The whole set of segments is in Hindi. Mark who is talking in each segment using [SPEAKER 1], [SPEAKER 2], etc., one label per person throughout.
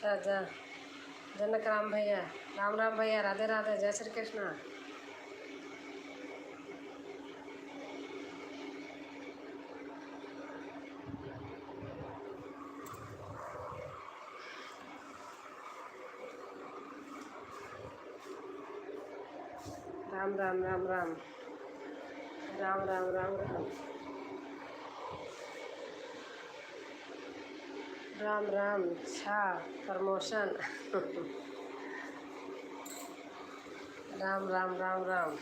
[SPEAKER 1] अच्छा जनक राम भैया, राम राम भैया, राधे राधे, जय श्री कृष्ण। राम राम राम राम राम राम राम राम राम राम। अच्छा प्रमोशन। राम राम राम राम।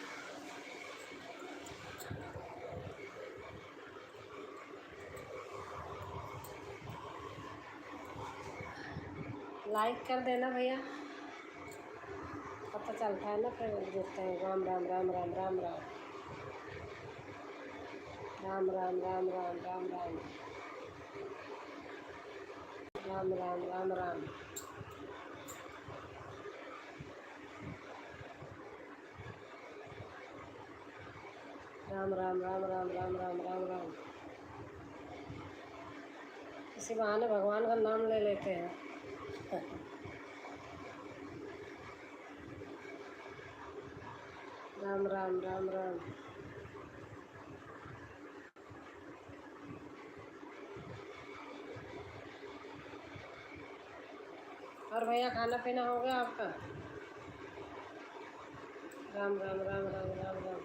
[SPEAKER 1] लाइक कर देना भैया, पता चलता है ना, फिर जुड़ते हैं। राम राम राम राम राम राम राम राम राम राम राम राम राम राम राम राम। राम राम राम राम राम राम राम राम। इसी बहाने भगवान का नाम ले लेते हैं। राम राम राम राम। और भैया खाना पीना हो गया आपका? राम राम राम राम राम राम।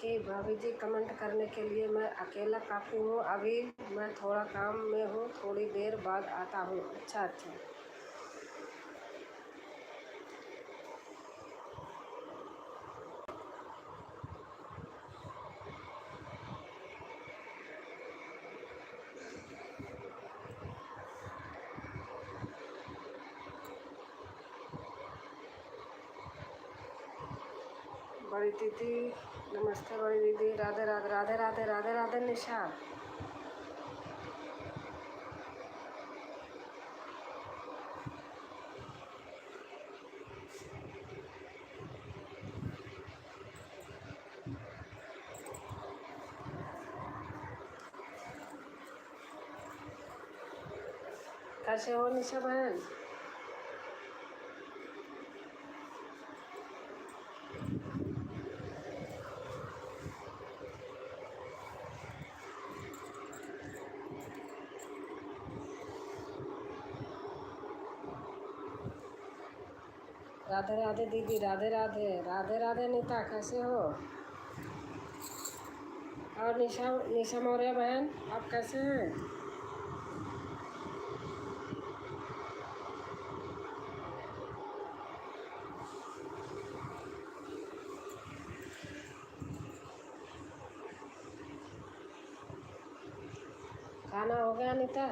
[SPEAKER 1] कि भाभी जी कमेंट करने के लिए मैं अकेला काफ़ी हूँ, अभी मैं थोड़ा काम में हूँ, थोड़ी देर बाद आता हूँ। अच्छा अच्छा। बड़ी दीदी नमस्ते। बड़ी दीदी राधे राधे राधे राधे राधे राधे। निशा कैसे हो निशा बहन? राधे राधे दीदी, राधे राधे राधे राधे। नीता कैसे हो? और निशा निशा मौर्य बहन आप कैसे हैं? खाना हो गया नीता?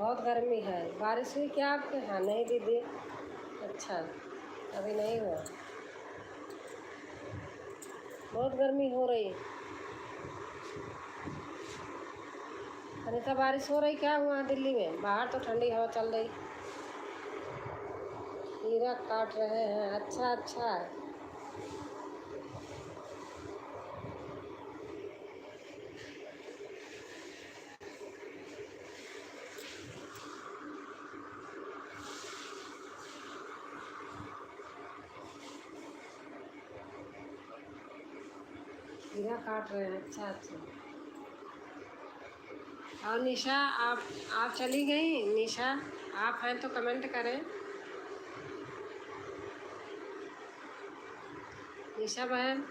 [SPEAKER 1] बहुत गर्मी है। बारिश हुई क्या आपके यहाँ? नहीं दीदी। अच्छा, अभी नहीं हुआ। बहुत गर्मी हो रही। अनिता बारिश हो रही क्या हुआ दिल्ली में? बाहर तो ठंडी हवा चल रही। हीरा काट रहे हैं। अच्छा अच्छा। हीरा काट रहे हैं। अच्छा अच्छा। और निशा, आप चली गई? निशा, आप हैं तो कमेंट करें। निशा बहन।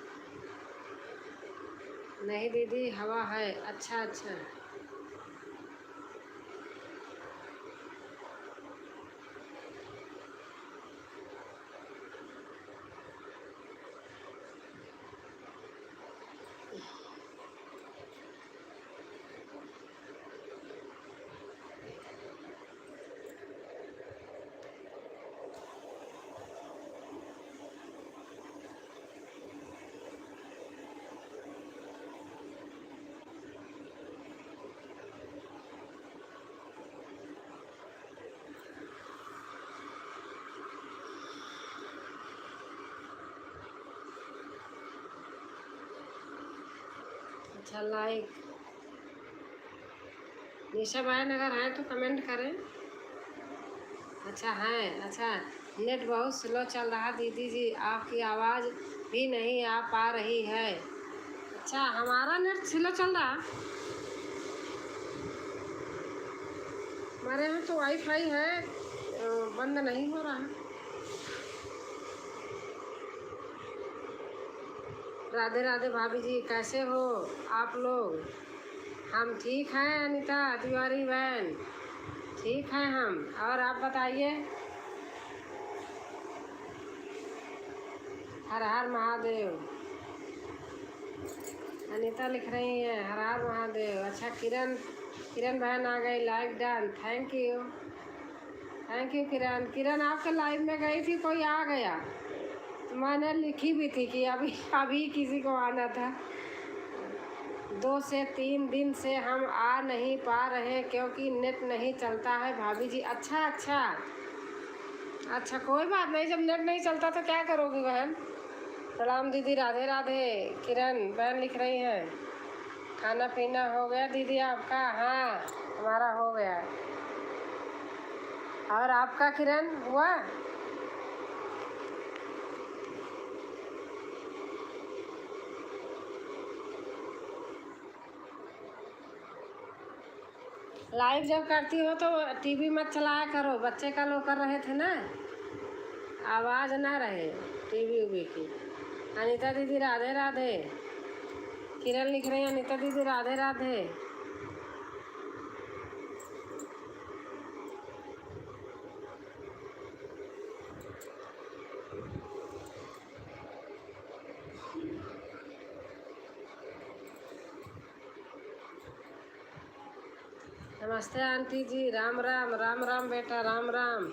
[SPEAKER 1] नहीं दीदी, हवा है। अच्छा अच्छा। अच्छा, लाइक। निशा बहन अगर हैं तो कमेंट करें। अच्छा है। अच्छा, नेट बहुत स्लो चल रहा दीदी जी, आपकी आवाज़ भी नहीं आ पा रही है। अच्छा, हमारा नेट स्लो चल रहा? हमारे यहाँ तो वाईफाई है, बंद नहीं हो रहा। राधे राधे भाभी जी, कैसे हो आप लोग? हम ठीक हैं अनीता तिवारी बहन, ठीक हैं हम। और आप बताइए। हर हर महादेव। अनीता लिख रही हैं हर हर महादेव। अच्छा, किरण, किरण बहन आ गई। Like done, thank you. Thank you Kiran. Kiran आपके लाइव में गई थी, कोई आ गया तो मैंने लिखी भी थी कि अभी अभी किसी को आना था। 2 से 3 दिन से हम आ नहीं पा रहे क्योंकि नेट नहीं चलता है भाभी जी। अच्छा अच्छा। अच्छा, कोई बात नहीं, जब नेट नहीं चलता तो क्या करोगी बहन। प्रणाम दीदी, राधे राधे। किरण बहन लिख रही हैं खाना पीना हो गया दीदी आपका? हाँ, हमारा हो गया। और आपका किरण हुआ? लाइव जब करती हो तो टीवी मत चलाया करो, बच्चे का लो कर रहे थे ना, आवाज़ ना रहे टीवी उवी की। अनीता दीदी राधे राधे। किरण लिख रही है अनीता दीदी राधे राधे। नमस्ते आंटी जी, राम राम। राम राम बेटा, राम राम।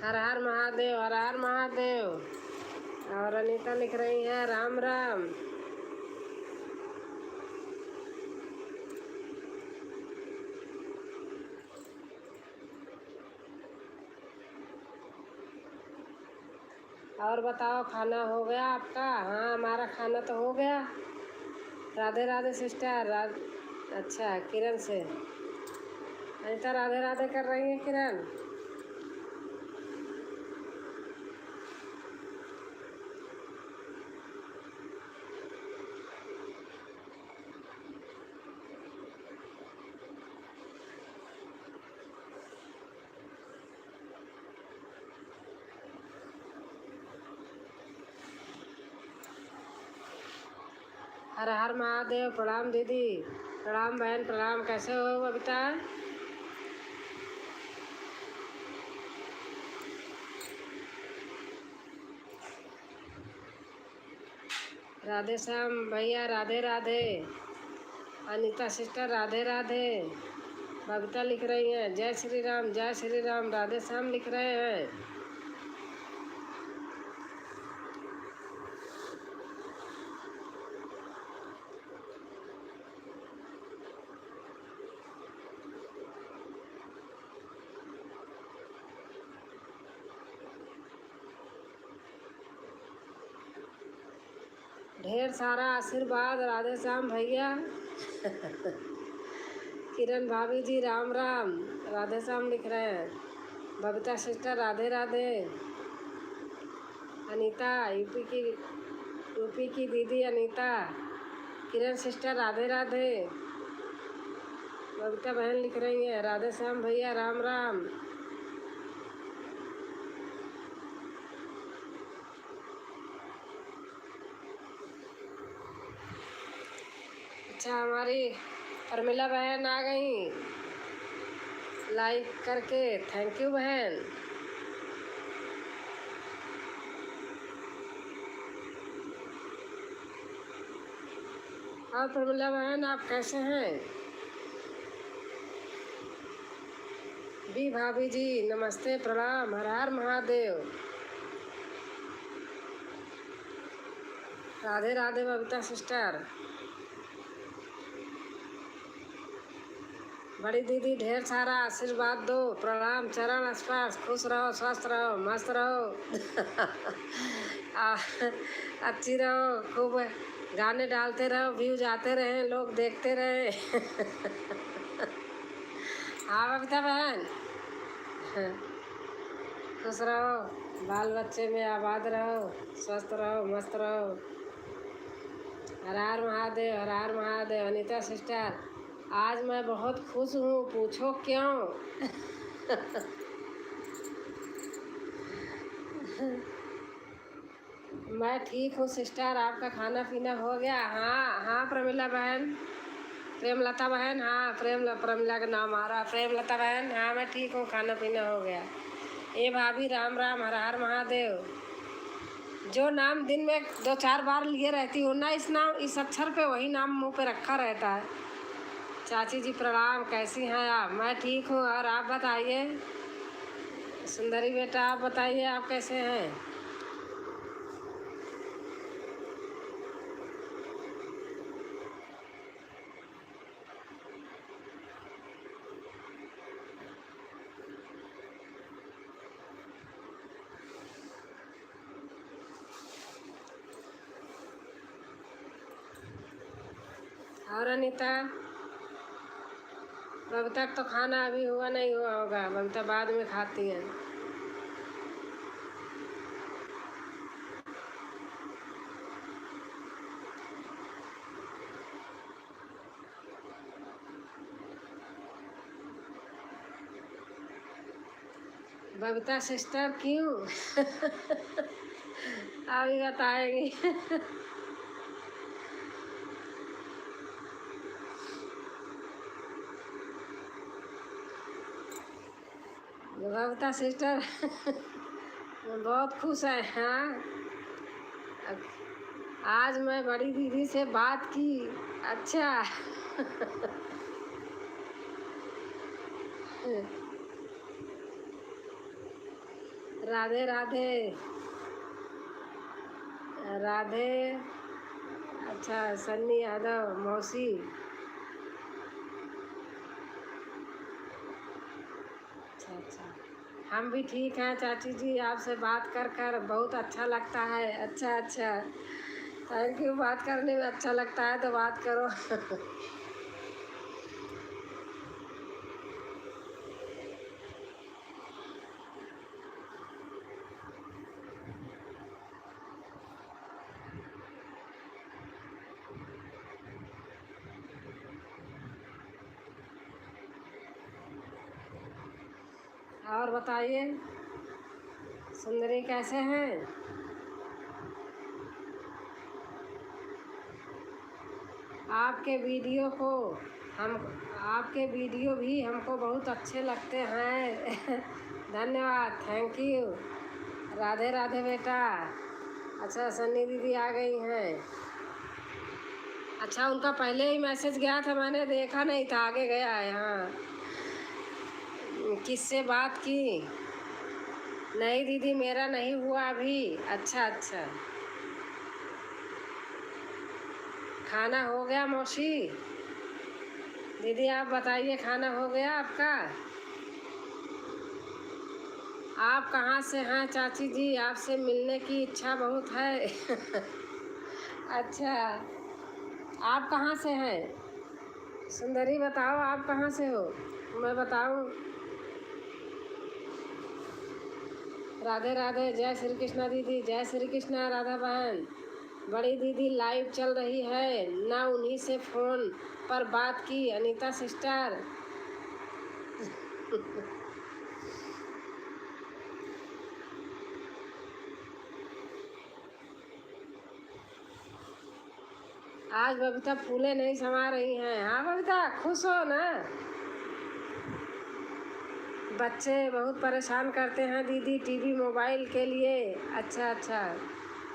[SPEAKER 1] हर हर महादेव, हर हर महादेव। और अनीता लिख रही हैं राम राम। और बताओ, खाना हो गया आपका? हाँ, हमारा खाना तो हो गया। राधे राधे सिस्टर। अच्छा, किरण से अनीता राधे राधे कर रही है किरण। हर हर महादेव। प्रणाम दीदी। प्रणाम बहन, प्रणाम। कैसे हो बबीता? राधे श्याम भैया राधे राधे। अनीता सिस्टर राधे राधे। बबीता लिख रही हैं जय श्री राम, राधे श्याम लिख रहे हैं। ढेर सारा आशीर्वाद राधे श्याम भैया। किरण भाभी जी राम राम, राधे श्याम लिख रहे हैं। बबीता सिस्टर राधे राधे। अनीता यूपी की दीदी अनीता, किरण सिस्टर राधे राधे। बबीता बहन लिख रही है राधे श्याम भैया राम राम। अच्छा, हमारी प्रमिला बहन आ गई लाइक करके, थैंक यू बहन। और प्रमिला बहन आप कैसे हैं? बी भाभी जी नमस्ते प्रणाम, हर हर महादेव। राधे राधे बबीता सिस्टर। बड़ी दीदी ढेर सारा आशीर्वाद दो, प्रणाम चरण स्पर्श, खुश रहो स्वस्थ रहो मस्त रहो। अच्छी रहो, खूब गाने डालते रहो, व्यूज आते रहे, लोग देखते रहे। हाँ बबीता बहन, खुश रहो, बाल बच्चे में आबाद रहो, स्वस्थ रहो मस्त रहो। हर हर महादेव, हर हर महादेव। अनीता सिस्टर आज मैं बहुत खुश हूँ, पूछो क्यों? मैं ठीक हूँ सिस्टर, आपका खाना पीना हो गया? हाँ हाँ प्रमिला बहन, प्रेमलता बहन, हाँ प्रमिला का नाम आ रहा, प्रेमलता बहन, हाँ मैं ठीक हूँ, खाना पीना हो गया। ए भाभी राम राम, हर हर महादेव। जो नाम दिन में 2-4 बार लिए रहती हूँ ना, इस अक्षर पे वही नाम मुंह पे रखा रहता है। चाची जी प्रणाम, कैसी हैं आप? मैं ठीक हूँ, और आप बताइए सुंदरी बेटा, आप बताइए आप कैसे हैं? और अनीता, बबीता तो खाना अभी हुआ नहीं हुआ होगा, बबीता बाद में खाती हैं। बबीता सिस्टर क्यों? अभी बताएंगी। बबीता सिस्टर बहुत खुश है। हाँ, आज मैं बड़ी दीदी से बात की। अच्छा। राधे राधे राधे। अच्छा, सन्नी यादव मौसी, अच्छा, हम भी ठीक हैं चाची जी, आपसे बात कर कर बहुत अच्छा लगता है। अच्छा, थैंक यू, बात करने में अच्छा लगता है तो बात करो। और बताइए सुंदरी कैसे हैं? आपके वीडियो को हम आपके वीडियो भी हमको बहुत अच्छे लगते हैं। धन्यवाद, थैंक यू। राधे राधे बेटा। अच्छा, सन्नी दीदी आ गई हैं। अच्छा, उनका पहले ही मैसेज गया था, मैंने देखा नहीं था, आगे गया है। हाँ किससे बात की? नहीं दीदी, मेरा नहीं हुआ अभी। अच्छा अच्छा, खाना हो गया मौसी? दीदी आप बताइए, खाना हो गया आपका? आप कहाँ से हैं चाची जी? आपसे मिलने की इच्छा बहुत है। अच्छा, आप कहाँ से हैं? सुंदरी बताओ, आप कहाँ से हो? मैं बताऊं? राधे राधे, जय श्री कृष्णा दीदी, जय श्री कृष्णा राधा बहन। बड़ी दीदी लाइव चल रही है ना, उन्हीं से फ़ोन पर बात की अनीता सिस्टर। आज बबीता फूले नहीं समा रही हैं। हाँ बबीता, खुश हो ना? बच्चे बहुत परेशान करते हैं दीदी टीवी मोबाइल के लिए। अच्छा अच्छा,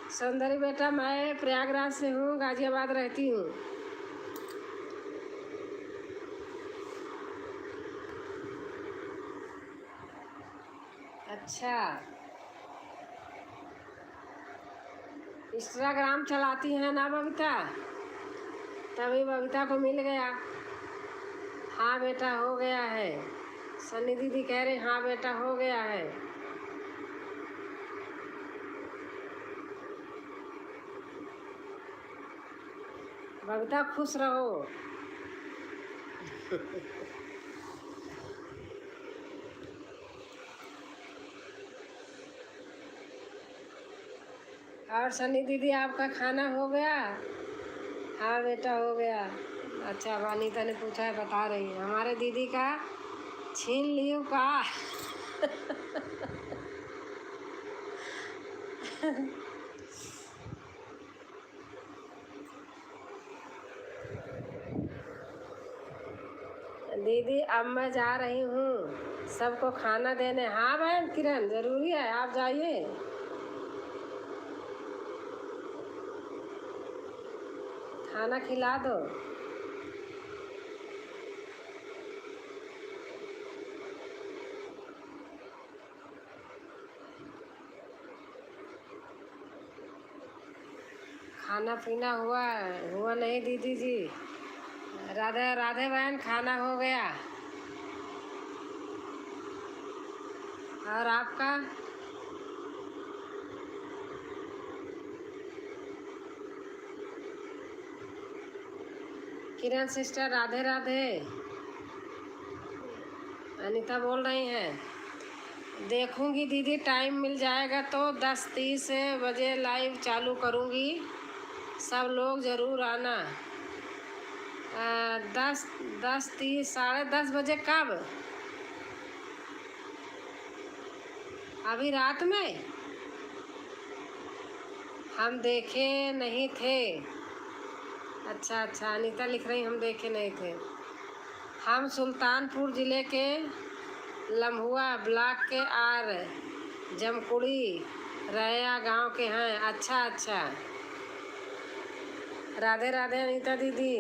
[SPEAKER 1] सौंदर्य बेटा मैं प्रयागराज से हूँ, गाजियाबाद रहती हूँ। अच्छा, इंस्टाग्राम चलाती हैं ना बबीता? तभी बबीता को मिल गया। हाँ बेटा हो गया है। सन्नी दीदी कह रहे हाँ बेटा हो गया है। बबीता खुश रहो। और सन्नी दीदी आपका खाना हो गया? हाँ बेटा हो गया। अच्छा, वानीता ने पूछा है, बता रही है हमारे दीदी का छीन लियो का। दीदी अब मैं जा रही हूँ सबको खाना देने। हाँ बहन किरण, ज़रूरी है, आप जाइए। खाना खिला दो। खाना पीना हुआ? हुआ नहीं दीदी जी। राधे राधे बहन, खाना हो गया। और आपका? किरण सिस्टर राधे राधे। अनीता बोल रही हैं देखूंगी दीदी, टाइम मिल जाएगा तो 10:30 बजे लाइव चालू करूंगी, सब लोग ज़रूर आना। 10:30 10:30 बजे कब? अभी रात में? हम देखे नहीं थे। अच्छा अच्छा, अनीता लिख रही हम देखे नहीं थे। हम सुल्तानपुर ज़िले के लम्हुआ ब्लॉक के आर जमकुड़ी रैया गांव के हैं। अच्छा अच्छा, राधे राधे अनीता दीदी।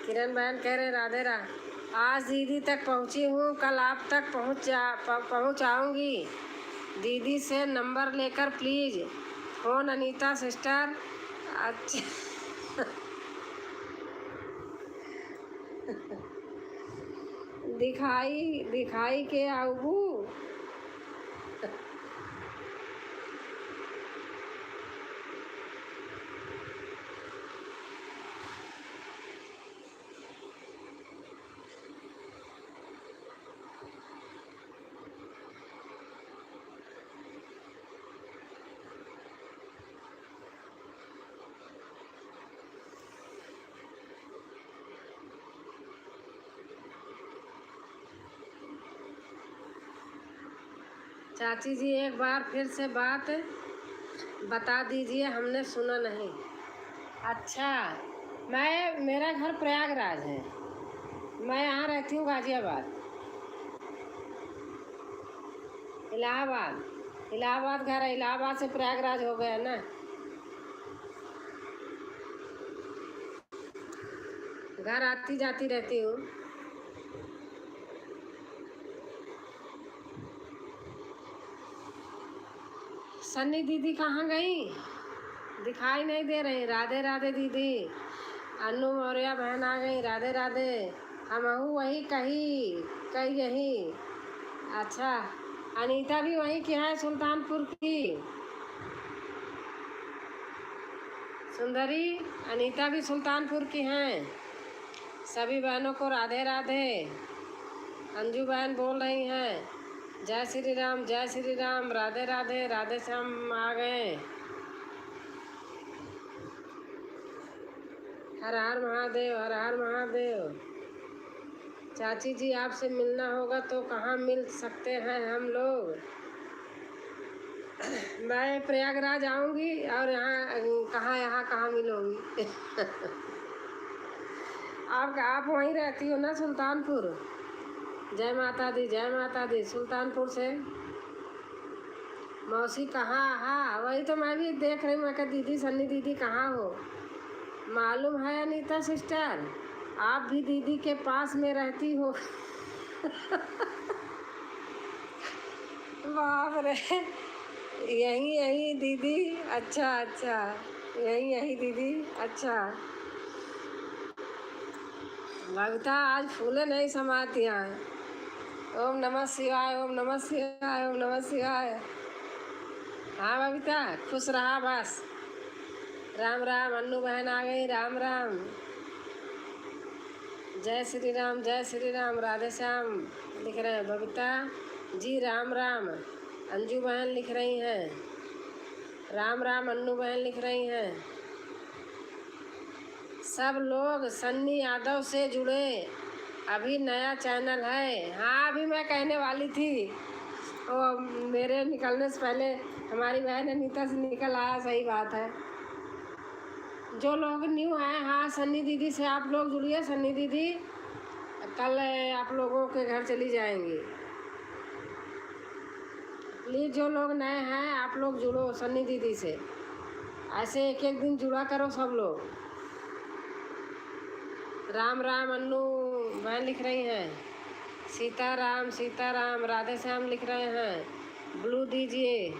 [SPEAKER 1] किरण बहन कह रहे राधे आज दीदी तक पहुंची हूँ, कल आप तक पहुंचाऊंगी। दीदी से नंबर लेकर प्लीज़ फ़ोन अनीता सिस्टर। अच्छा। दिखाई दिखाई के आऊबू। चाची जी एक बार फिर से बात बता दीजिए, हमने सुना नहीं। अच्छा, मेरा घर प्रयागराज है, मैं यहाँ रहती हूँ गाजियाबाद। इलाहाबाद, इलाहाबाद घर है, इलाहाबाद से प्रयागराज हो गया ना। घर आती जाती रहती हूँ। सन्नी दीदी कहाँ गई? दिखाई नहीं दे रही। राधे राधे दीदी। अन्नू मौर्य बहन आ गई। राधे राधे। हमहू वही कही यही। अच्छा, अनीता भी वहीं की है, सुल्तानपुर की। सुंदरी अनीता भी सुल्तानपुर की हैं। सभी बहनों को राधे राधे। अंजू बहन बोल रही हैं जय श्री राम, जय श्री राम, राधे राधे। राधे श्याम आ गए। हर हर महादेव, हर हर महादेव। चाची जी, आपसे मिलना होगा तो कहाँ मिल सकते हैं हम लोग? मैं प्रयागराज आऊँगी और यहाँ कहाँ मिलोगी? आप वहीं रहती हो ना, सुल्तानपुर? जय माता दी, जय माता दी। सुल्तानपुर से मौसी कहाँ? हाँ, वही तो मैं भी देख रही हूँ। मैं कहा दीदी, सन्नी दीदी कहाँ हो? मालूम है अनीता सिस्टर, आप भी दीदी के पास में रहती हो। बाप रे, यही दीदी। अच्छा, यही दीदी। अच्छा, लगता आज फूले नहीं समाती हैं। ओम नमः शिवाय, ओम नमः शिवाय, ओम नमः शिवाय। हाँ बबीता, खुश रहा बस। राम राम। अन्नू बहन आ गई। राम राम। जय श्री राम, जय श्री राम। राधे श्याम लिख रहे हैं। बबीता जी राम राम। अंजू बहन लिख रही हैं राम राम। अन्नू बहन लिख रही हैं। सब लोग सन्नी यादव से जुड़े, अभी नया चैनल है। हाँ, अभी मैं कहने वाली थी, वो मेरे निकलने से पहले हमारी बहन अनीता से निकल आया। सही बात है। जो लोग न्यू हैं, हाँ, सन्नी दीदी से आप लोग जुड़िए। सन्नी दीदी कल आप लोगों के घर चली जाएंगी। प्लीज़ जो लोग नए हैं, आप लोग जुड़ो सन्नी दीदी से। ऐसे एक एक दिन जुड़ा करो सब लोग। राम राम। अन्नू बहन लिख रही हैं। सीताराम, सीताराम। राधे श्याम लिख रहे हैं। ब्लू दीजिए।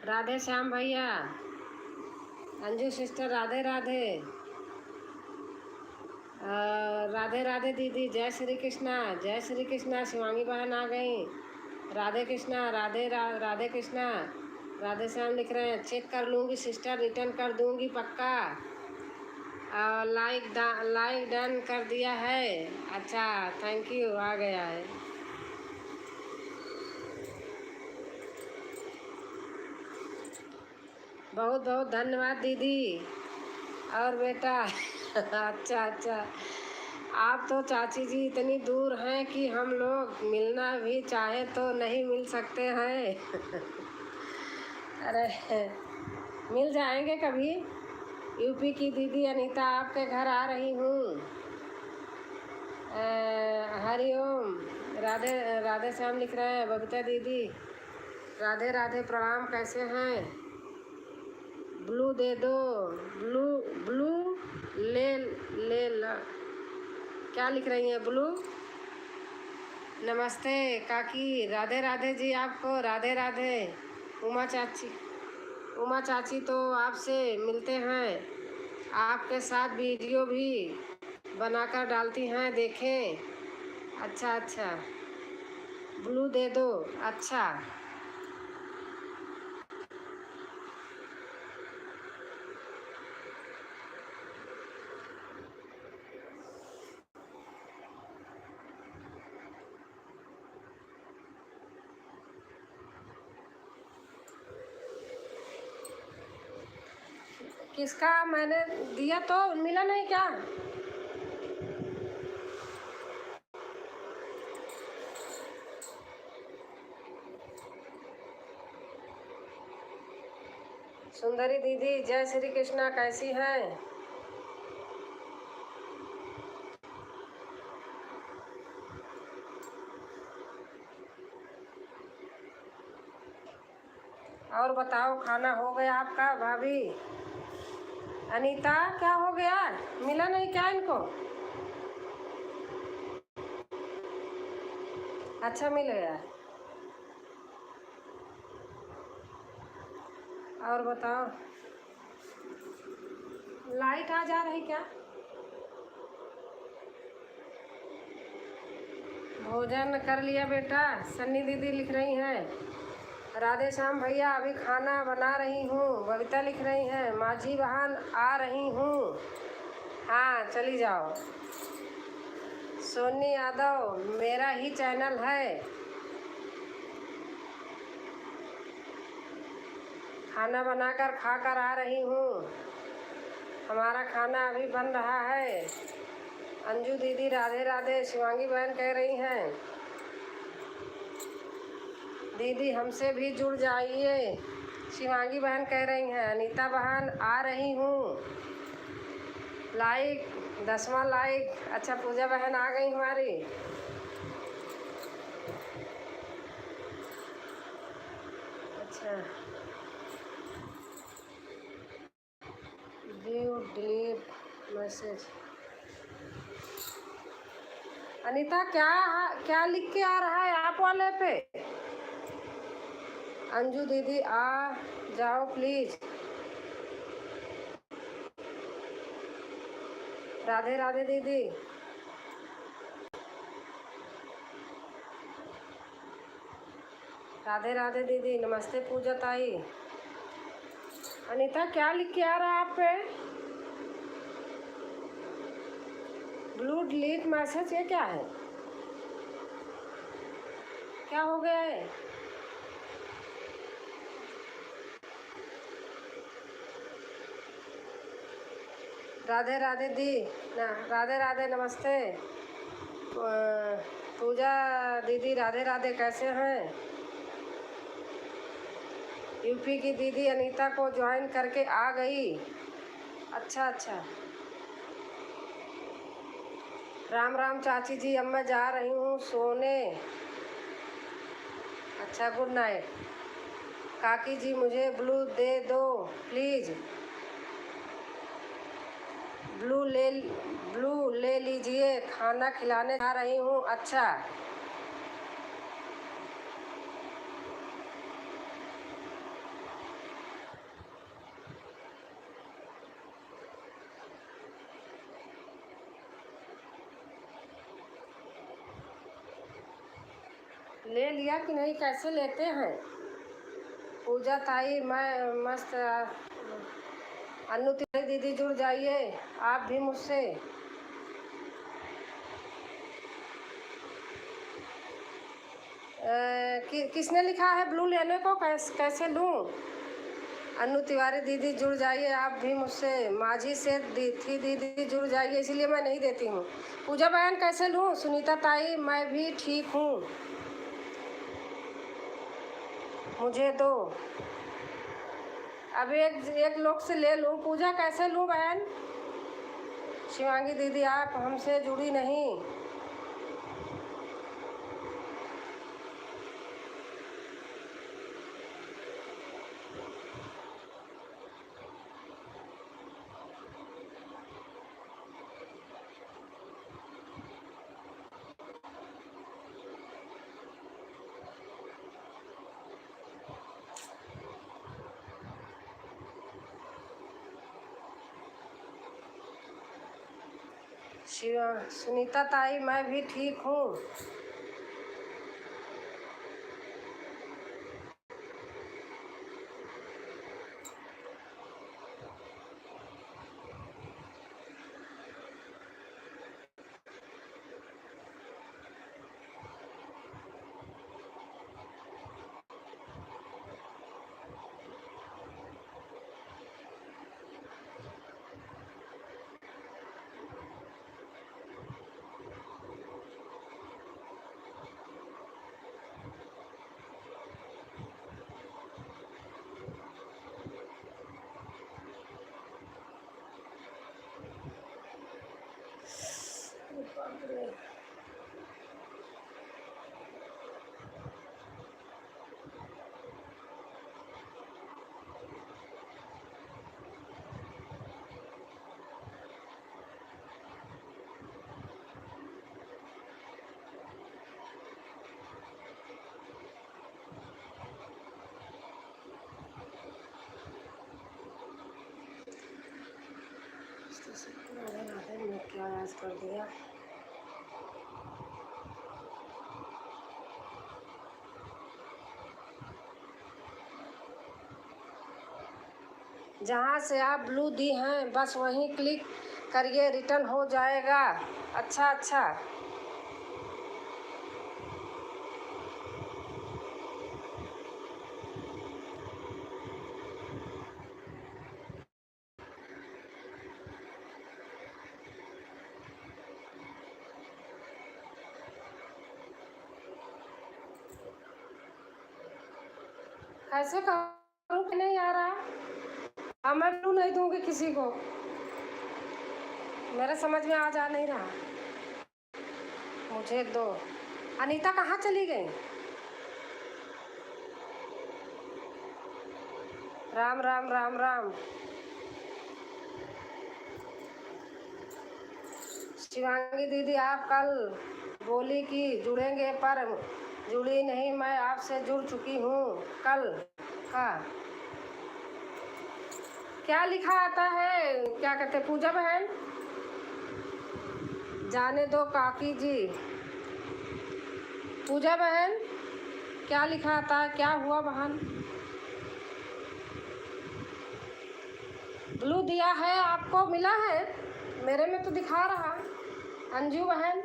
[SPEAKER 1] राधे श्याम भैया, अंजू सिस्टर, राधे राधे। राधे राधे दीदी। जय श्री कृष्णा, जय श्री कृष्णा। शिवांगी बहन आ गई। राधे कृष्णा, राधे कृष्णा। राधे श्याम लिख रहे हैं। चेक कर लूँगी सिस्टर, रिटर्न कर दूँगी पक्का। लाइक डन कर दिया है। अच्छा, थैंक यू, आ गया है। बहुत बहुत धन्यवाद दीदी और बेटा। अच्छा, आप तो चाची जी इतनी दूर हैं कि हम लोग मिलना भी चाहे तो नहीं मिल सकते हैं। अरे, मिल जाएंगे कभी। यूपी की दीदी अनीता आपके घर आ रही हूँ। हरिओम। राधे श्याम लिख रहे हैं। बबीता दीदी राधे राधे, प्रणाम। कैसे हैं? ब्लू दे दो। ब्लू ले ला। क्या लिख रही हैं? ब्लू। नमस्ते काकी। राधे राधे जी आपको। राधे राधे। उमा चाची तो आपसे मिलते हैं। आपके साथ वीडियो भी बनाकर डालती हैं, देखें। अच्छा, ब्लू दे दो। अच्छा, किसका मैंने दिया तो मिला नहीं क्या? सुंदरी दीदी जय श्री कृष्णा, कैसी हैं? और बताओ, खाना हो गया आपका? भाभी अनीता क्या हो गया, मिला नहीं क्या इनको? अच्छा मिल गया। और बताओ, लाइट आ जा रही क्या? भोजन कर लिया बेटा? सन्नी दीदी लिख रही हैं राधे श्याम भैया अभी खाना बना रही हूँ। बबीता लिख रही हैं माझी बहन आ रही हूँ। हाँ चली जाओ। सोनी यादव मेरा ही चैनल है। खाना बनाकर खाकर आ रही हूँ। हमारा खाना अभी बन रहा है। अंजू दीदी राधे राधे। शिवांगी बहन कह रही हैं दीदी हमसे भी जुड़ जाइए। शिवांगी बहन कह रही हैं अनीता बहन आ रही हूँ। लाइक 10वां लाइक। अच्छा पूजा बहन आ गई हमारी। अच्छा व्यू डिलीट मैसेज। अनीता क्या क्या लिख के आ रहा है आप वाले पे? अंजू दीदी आ जाओ प्लीज। राधे राधे दीदी। राधे राधे दीदी। नमस्ते पूजा ताई। अनीता क्या लिख के आ रहा है आप पे? ब्लू डिलीट मैसेज, ये क्या है? क्या हो गया है? राधे राधे दी ना। राधे राधे नमस्ते पूजा दीदी। राधे राधे कैसे हैं? यूपी की दीदी अनीता को ज्वाइन करके आ गई। अच्छा अच्छा। राम राम चाची जी, अब मैं जा रही हूँ सोने। अच्छा गुड नाइट। काकी जी मुझे ब्लू दे दो प्लीज़। ब्लू ले लीजिए, खाना खिलाने जा रही हूँ। अच्छा ले लिया कि नहीं, कैसे लेते हैं? पूजा ताई मैं मस्त। अन्नू तिवारी दीदी जुड़ जाइए आप भी मुझसे। किसने लिखा है ब्लू लेने को? कैसे लूँ? अन्नू तिवारी दीदी जुड़ जाइए आप भी मुझसे। माझी से थी दीदी जुड़ जाइए, इसीलिए मैं नहीं देती हूँ। पूजा बहन कैसे लूँ? सुनीता ताई मैं भी ठीक हूँ, मुझे दो। अब एक लोग से ले लूँ। पूजा कैसे लूँ बहन? शिवांगी दीदी आप हमसे जुड़ी नहीं। सुनीता ताई मैं भी ठीक हूँ। मैं क्या आवाज़ कर दिया। जहाँ से आप ब्लू दी हैं बस वहीं क्लिक करिए, रिटर्न हो जाएगा। अच्छा अच्छा, कैसे करूँ कि नहीं आ रहा। अब मैं ब्लू नहीं दूंगी किसी को, मेरे समझ में आ जा नहीं रहा। मुझे दो। अनीता कहाँ चली गई? राम राम राम राम। शिवांगी दीदी, आप कल बोली कि जुड़ेंगे पर जुड़ी नहीं। मैं आपसे जुड़ चुकी हूँ कल का। क्या लिखा आता है, क्या कहते पूजा बहन? जाने दो काकी जी। पूजा बहन, क्या लिखा आता है, क्या हुआ बहन? ब्लू दिया है, आपको मिला है? मेरे में तो दिखा रहा। अंजू बहन,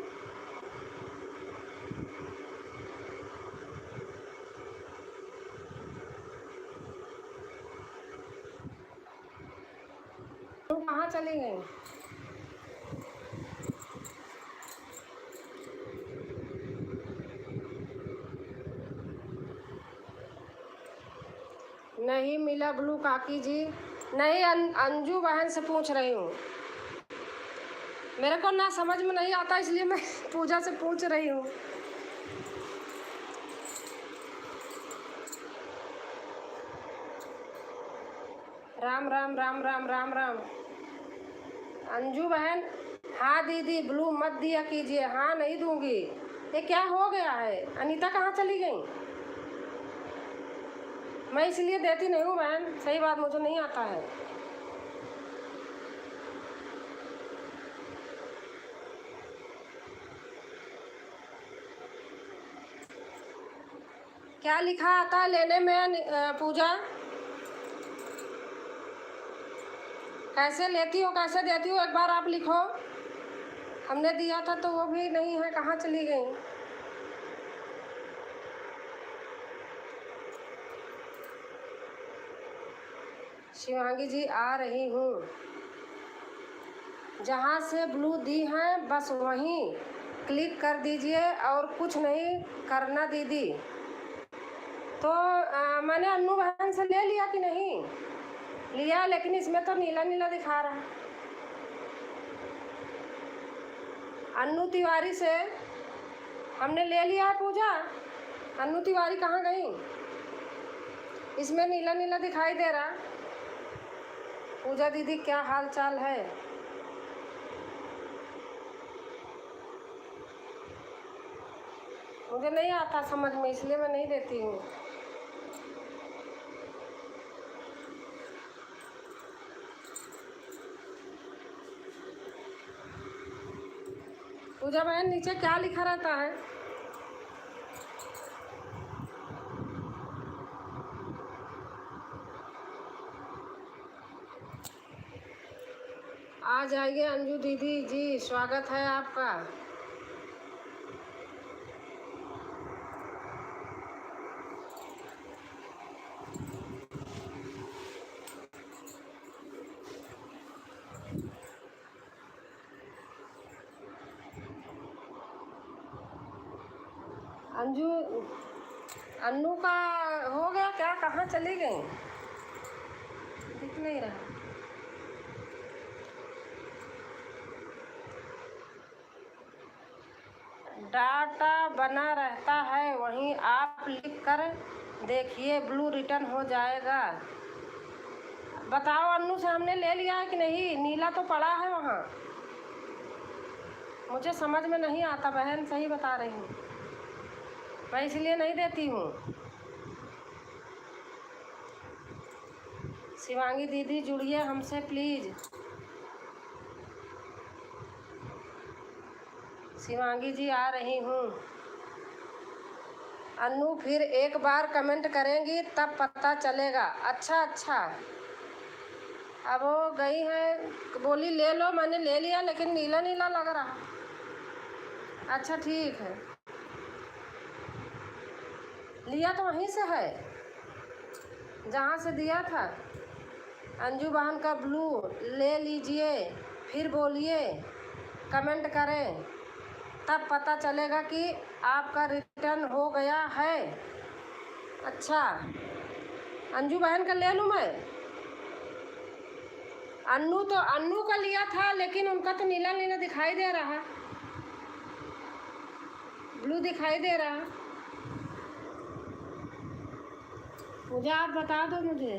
[SPEAKER 1] तुम कहाँ चली गई? नहीं मिला ब्लू काकी जी। नहीं, अंजू बहन से पूछ रही हूँ। मेरे को ना समझ में नहीं आता, इसलिए मैं पूजा से पूछ रही हूँ। राम राम राम राम राम राम। अंजू बहन, हाँ दीदी, ब्लू मत दिया कीजिए। हाँ नहीं दूंगी। ये क्या हो गया है? अनीता कहाँ चली गई? मैं इसलिए देती नहीं हूँ बहन, सही बात, मुझे नहीं आता है। क्या लिखा आता है लेने में पूजा? कैसे लेती हो, कैसे देती हो, एक बार आप लिखो। हमने दिया था तो वो भी नहीं है, कहाँ चली गई? शिवांगी जी, आ रही हूँ। जहाँ से ब्लू दी हैं बस वहीं क्लिक कर दीजिए और कुछ नहीं करना दीदी। तो मैंने अन्नू बहन से ले लिया कि नहीं लिया, लेकिन इसमें तो नीला नीला दिखा रहा है। अन्नू तिवारी से हमने ले लिया है पूजा। अन्नू तिवारी कहाँ गई? इसमें नीला नीला दिखाई दे रहा। पूजा दीदी, क्या हाल चाल है? मुझे नहीं आता समझ में, इसलिए मैं नहीं देती हूँ। पूजा बहन, नीचे क्या लिखा रहता है? आ जाइए अंजू दीदी जी, स्वागत है आपका। अंजू, अन्नू का हो गया क्या? कहाँ चली गई? दिख नहीं रहा। डाटा बना रहता है, वहीं आप लिख कर देखिए, ब्लू रिटर्न हो जाएगा। बताओ अन्नू से हमने ले लिया है कि नहीं? नीला तो पड़ा है वहाँ। मुझे समझ में नहीं आता बहन, सही बता रही हूँ, मैं इसलिए नहीं देती हूँ। शिवांगी दीदी, जुड़िए हमसे प्लीज़। शिवांगी जी आ रही हूँ। अन्नू फिर एक बार कमेंट करेंगी तब पता चलेगा। अच्छा अच्छा, अब वो गई है, बोली ले लो, मैंने ले लिया लेकिन नीला नीला लग रहा। अच्छा ठीक है, लिया तो वहीं से है जहाँ से दिया था। अंजू बहन का ब्लू ले लीजिए, फिर बोलिए, कमेंट करें, तब पता चलेगा कि आपका रिटर्न हो गया है। अच्छा, अंजू बहन का ले लूँ मैं? अन्नू का लिया था लेकिन उनका तो नीला नीला दिखाई दे रहा, ब्लू दिखाई दे रहा। पूजा आप बता दो मुझे,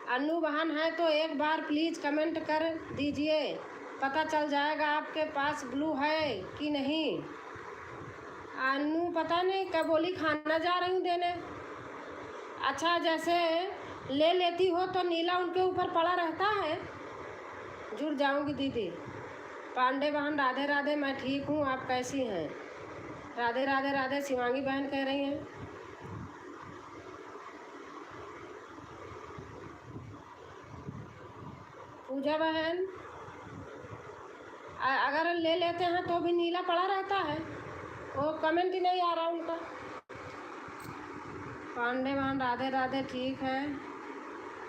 [SPEAKER 1] अन्नू बहन है तो एक बार प्लीज़ कमेंट कर दीजिए, पता चल जाएगा आपके पास ब्लू है कि नहीं। अन्नू पता नहीं कब बोली खाना जा रही हूँ देने। अच्छा, जैसे ले लेती हो तो नीला उनके ऊपर पड़ा रहता है। जुड़ जाऊंगी दीदी। पांडे बहन राधे राधे, मैं ठीक हूँ, आप कैसी हैं? राधे राधे राधे, शिवांगी बहन कह रही हैं। पूजा बहन, अगर ले लेते हैं तो भी नीला पड़ा रहता है, वो कमेंट ही नहीं आ रहा उनका। पांडे बहन राधे राधे, ठीक है,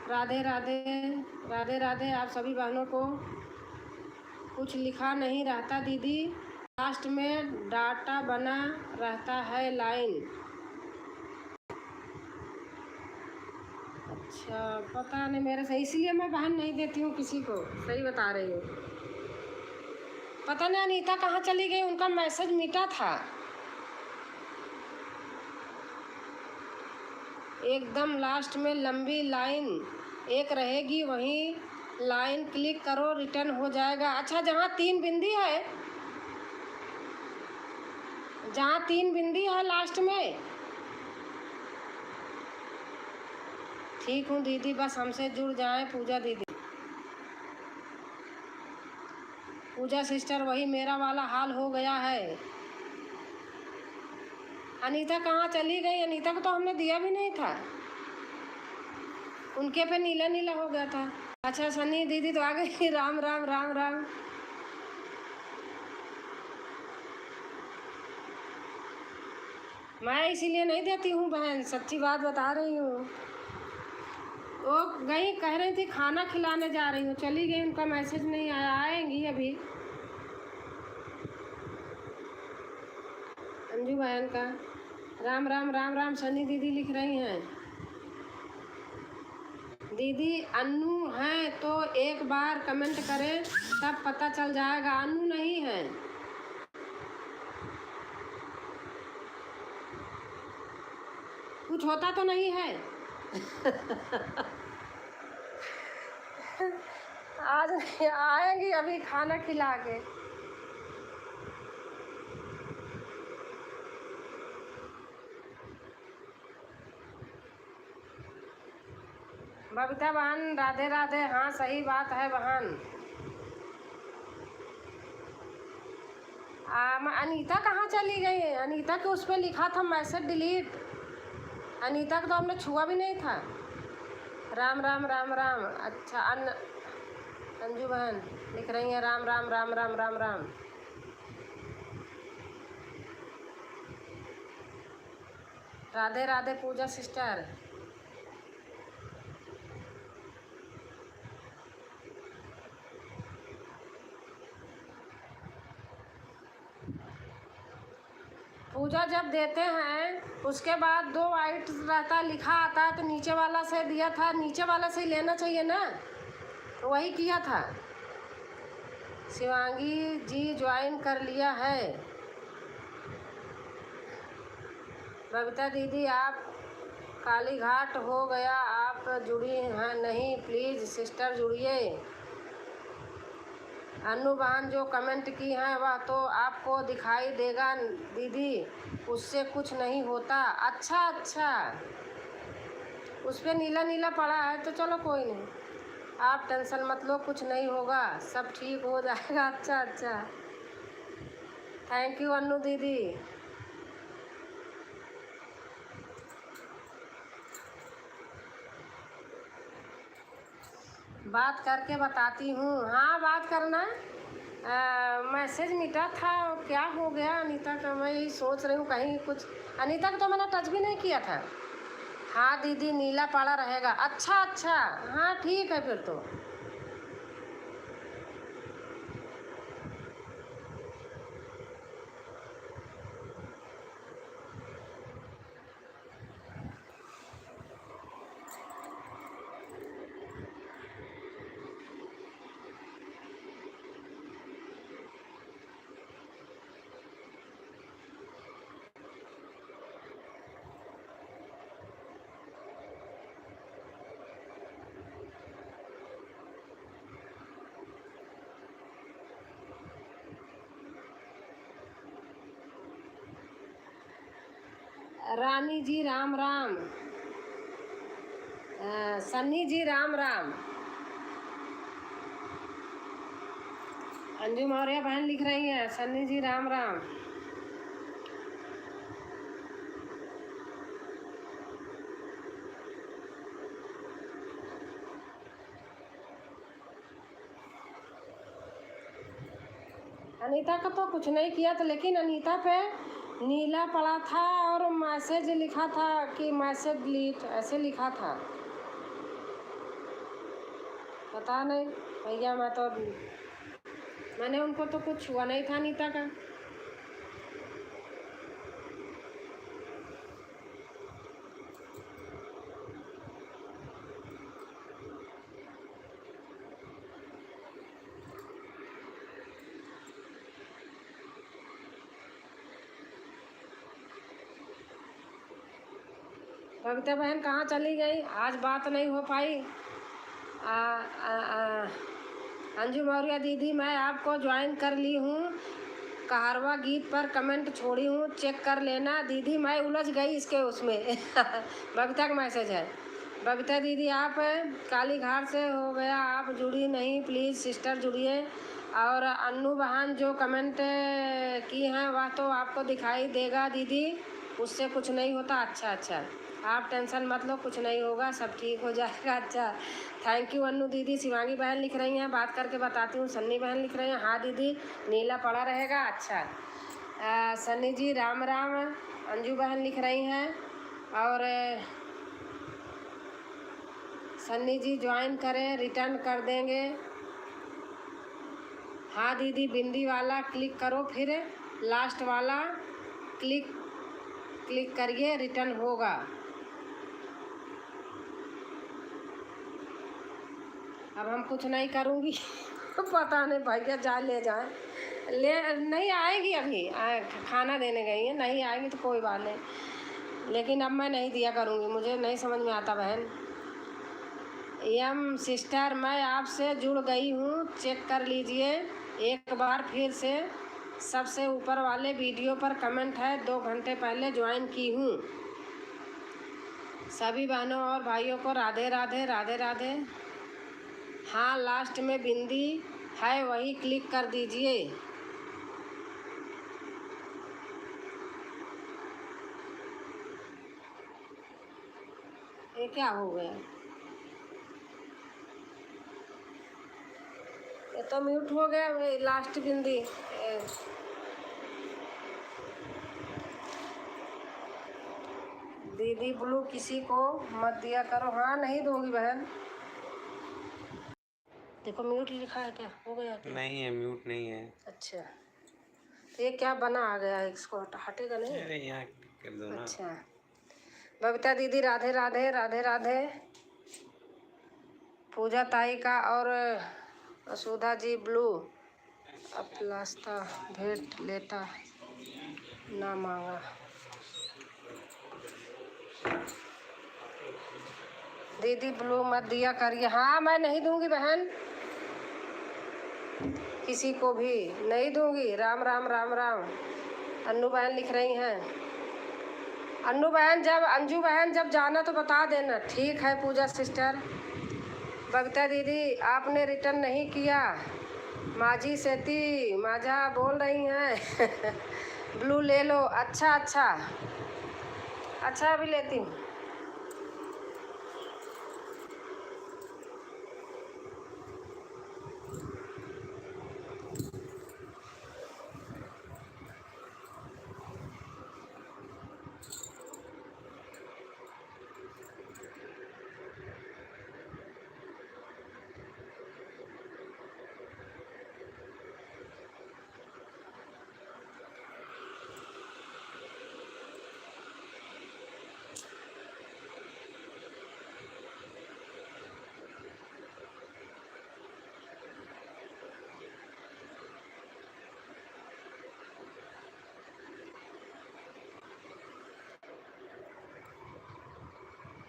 [SPEAKER 1] राधे राधे राधे राधे। आप सभी बहनों को कुछ लिखा नहीं रहता दीदी, लास्ट में डाटा बना रहता है लाइन। अच्छा, पता नहीं मेरे से, इसलिए मैं बहन नहीं देती हूँ किसी को, सही बता रही हूँ। पता नहीं अनीता कहाँ चली गई, उनका मैसेज मिटा था। एकदम लास्ट में लंबी लाइन एक रहेगी, वहीं लाइन क्लिक करो, रिटर्न हो जाएगा। अच्छा, जहाँ तीन बिंदी है, जहाँ तीन बिंदी है लास्ट में। ठीक हूँ दीदी, बस हमसे जुड़ जाए पूजा दीदी। पूजा सिस्टर, वही मेरा वाला हाल हो गया है। अनीता कहाँ चली गई? अनीता को तो हमने दिया भी नहीं था, उनके पे नीला नीला हो गया था। अच्छा, सनी दीदी तो आ गई। राम राम राम राम। मैं इसीलिए नहीं देती हूँ बहन, सच्ची बात बता रही हूँ। वो गई, कह रही थी खाना खिलाने जा रही हूँ, चली गई, उनका मैसेज नहीं आया, आएंगी अभी। अंजू बहन का राम राम राम राम, सनी दीदी लिख रही हैं। दीदी अन्नू है तो एक बार कमेंट करें तब पता चल जाएगा। अन्नू नहीं है, कुछ होता तो नहीं है। आज नहीं आएंगी, अभी खाना खिला के। बबीता बहन राधे राधे, हाँ सही बात है बहन। अनीता कहाँ चली गई है? अनीता के उस पर लिखा था मैसेज डिलीट, अनीता को तो हमने छुआ भी नहीं था। राम राम राम राम। अच्छा, अंजू बहन लिख रही हैं राम राम राम राम राम राम। राधे राधे पूजा सिस्टर। पूजा जब देते हैं उसके बाद 2 वाइट रहता लिखा आता है, तो नीचे वाला से दिया था, नीचे वाला से ही लेना चाहिए ना, तो वही किया था। शिवांगी जी ज्वाइन कर लिया है। बबीता दीदी, आप काली घाट हो गया, आप जुड़ी हैं नहीं, प्लीज़ सिस्टर जुड़िए। अन्नू बहन जो कमेंट की हैं वह तो आपको दिखाई देगा दीदी, उससे कुछ नहीं होता। अच्छा अच्छा, उस पर नीला नीला पड़ा है तो चलो कोई नहीं, आप टेंशन मत लो, कुछ नहीं होगा, सब ठीक हो जाएगा। अच्छा अच्छा, थैंक यू अन्नू दीदी। बात करके बताती हूँ। हाँ बात करना। मैसेज मिटा था, क्या हो गया अनीता का, मैं यही सोच रही हूँ कहीं कुछ। अनीता को तो मैंने टच भी नहीं किया था। हाँ दीदी नीला पड़ा रहेगा। अच्छा अच्छा, हाँ ठीक है फिर तो। रानी जी राम राम। सन्नी जी राम राम। अंजू मौर्य बहन लिख रही हैं सन्नी जी राम राम। अनीता का तो कुछ नहीं किया था, लेकिन अनीता पे नीला पड़ा था और मैसेज लिखा था कि मैसेज डिलीट ऐसे लिखा था। पता नहीं भैया, मैंने उनको तो कुछ हुआ नहीं था अनीता का। कविता बहन कहाँ चली गई, आज बात नहीं हो पाई। अंजू मौर्य दीदी मैं आपको ज्वाइन कर ली हूँ, कहरवा गीत पर कमेंट छोड़ी हूँ, चेक कर लेना। दीदी मैं उलझ गई इसके उसमें बबीता का मैसेज है। बबीता दीदी आप काली घाट से हो गया, आप जुड़ी नहीं, प्लीज़ सिस्टर जुड़िए। और अन्नू बहन जो कमेंट की हैं वह तो आपको दिखाई देगा दीदी, उससे कुछ नहीं होता। अच्छा अच्छा, आप टेंशन मत लो, कुछ नहीं होगा, सब ठीक हो जाएगा। अच्छा थैंक यू अन्नू दीदी। शिवांगी बहन लिख रही हैं बात करके बताती हूँ। सन्नी बहन लिख रही हैं हाँ दीदी नीला पड़ा रहेगा। अच्छा सन्नी जी राम राम। अंजू बहन लिख रही हैं। और सन्नी जी ज्वाइन करें, रिटर्न कर देंगे। हाँ दीदी बिंदी वाला क्लिक करो, फिर लास्ट वाला क्लिक करिए, रिटर्न होगा। अब हम कुछ नहीं करूँगी पता नहीं भैया जा ले जाए, ले नहीं आएगी अभी, खाना देने गई है, नहीं आएगी तो कोई बात नहीं, लेकिन अब मैं नहीं दिया करूँगी, मुझे नहीं समझ में आता बहन। यम सिस्टर मैं आपसे जुड़ गई हूँ, चेक कर लीजिए एक बार फिर से। सबसे ऊपर वाले वीडियो पर कमेंट है, 2 घंटे पहले ज्वाइन की हूँ। सभी बहनों और भाइयों को राधे राधे राधे राधे। हाँ लास्ट में बिंदी है, वही क्लिक कर दीजिए। ये क्या हो गया, ये तो म्यूट हो गया लास्ट बिंदी। दीदी ब्लू किसी को मत दिया करो। हाँ नहीं दूंगी बहन। देखो म्यूट लिखा है, क्या हो गया क्या?
[SPEAKER 2] नहीं है, म्यूट नहीं है।
[SPEAKER 1] अच्छा तो ये क्या बना आ गया, इसको हटेगा नहीं?
[SPEAKER 2] अरे यहाँ कर दो ना।
[SPEAKER 1] अच्छा बबीता दीदी राधे राधे राधे राधे। पूजा ताई का और सुधा जी ब्लू अपलास्ता भेंट लेता ना मांगा। दीदी ब्लू मत दिया करिए। हाँ मैं नहीं दूंगी बहन, किसी को भी नहीं दूंगी। राम राम राम राम। अन्नू बहन लिख रही हैं। अन्नू बहन जब अंजू बहन जब जाना तो बता देना। ठीक है पूजा सिस्टर। बबीता दीदी आपने रिटर्न नहीं किया, माझी सेती माझा बोल रही हैं ब्लू ले लो। अच्छा अच्छा अच्छा, अभी लेती हूँ।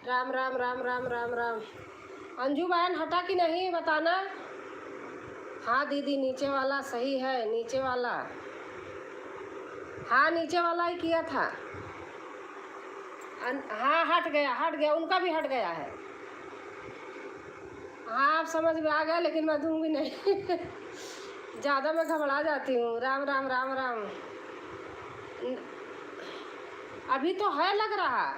[SPEAKER 1] राम राम राम राम राम राम। अंजू बहन हटा कि नहीं बताना। हाँ दीदी, नीचे वाला सही है, नीचे वाला। हाँ नीचे वाला ही किया था। हाँ हट गया, उनका भी हट गया है। हाँ आप समझ में आ गया, लेकिन मैं दूंगी नहीं ज़्यादा मैं घबरा जाती हूँ। राम राम राम राम। अभी तो है लग रहा,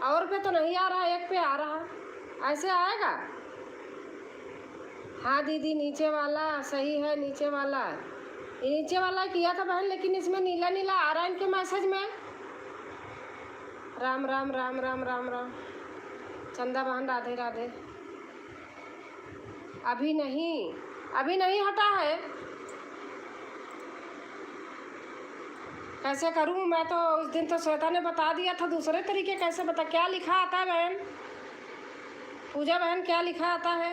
[SPEAKER 1] और पे तो नहीं आ रहा, एक पे आ रहा। ऐसे आएगा। हाँ दीदी नीचे वाला सही है, नीचे वाला। ये नीचे वाला किया था बहन, लेकिन इसमें नीला नीला आ रहा है इनके मैसेज में। राम राम राम राम राम राम। चंदा बहन राधे राधे। अभी नहीं हटा है। कैसे करूं मैं? तो उस दिन तो श्वेता ने बता दिया था दूसरे तरीके। कैसे बता, क्या लिखा आता है बहन? पूजा बहन क्या लिखा आता है?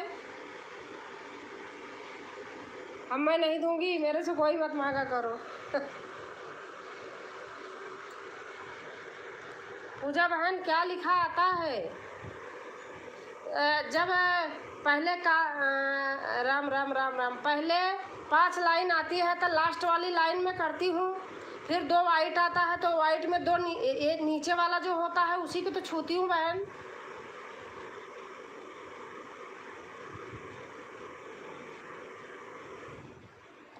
[SPEAKER 1] अब मैं नहीं दूंगी, मेरे से कोई मत मांगा करो पूजा बहन क्या लिखा आता है? जब पहले का राम राम राम राम, पहले 5 लाइन आती है तो लास्ट वाली लाइन में करती हूँ। फिर 2 वाइट आता है तो वाइट में 2 एक नीचे वाला जो होता है उसी को तो छूती हूँ बहन।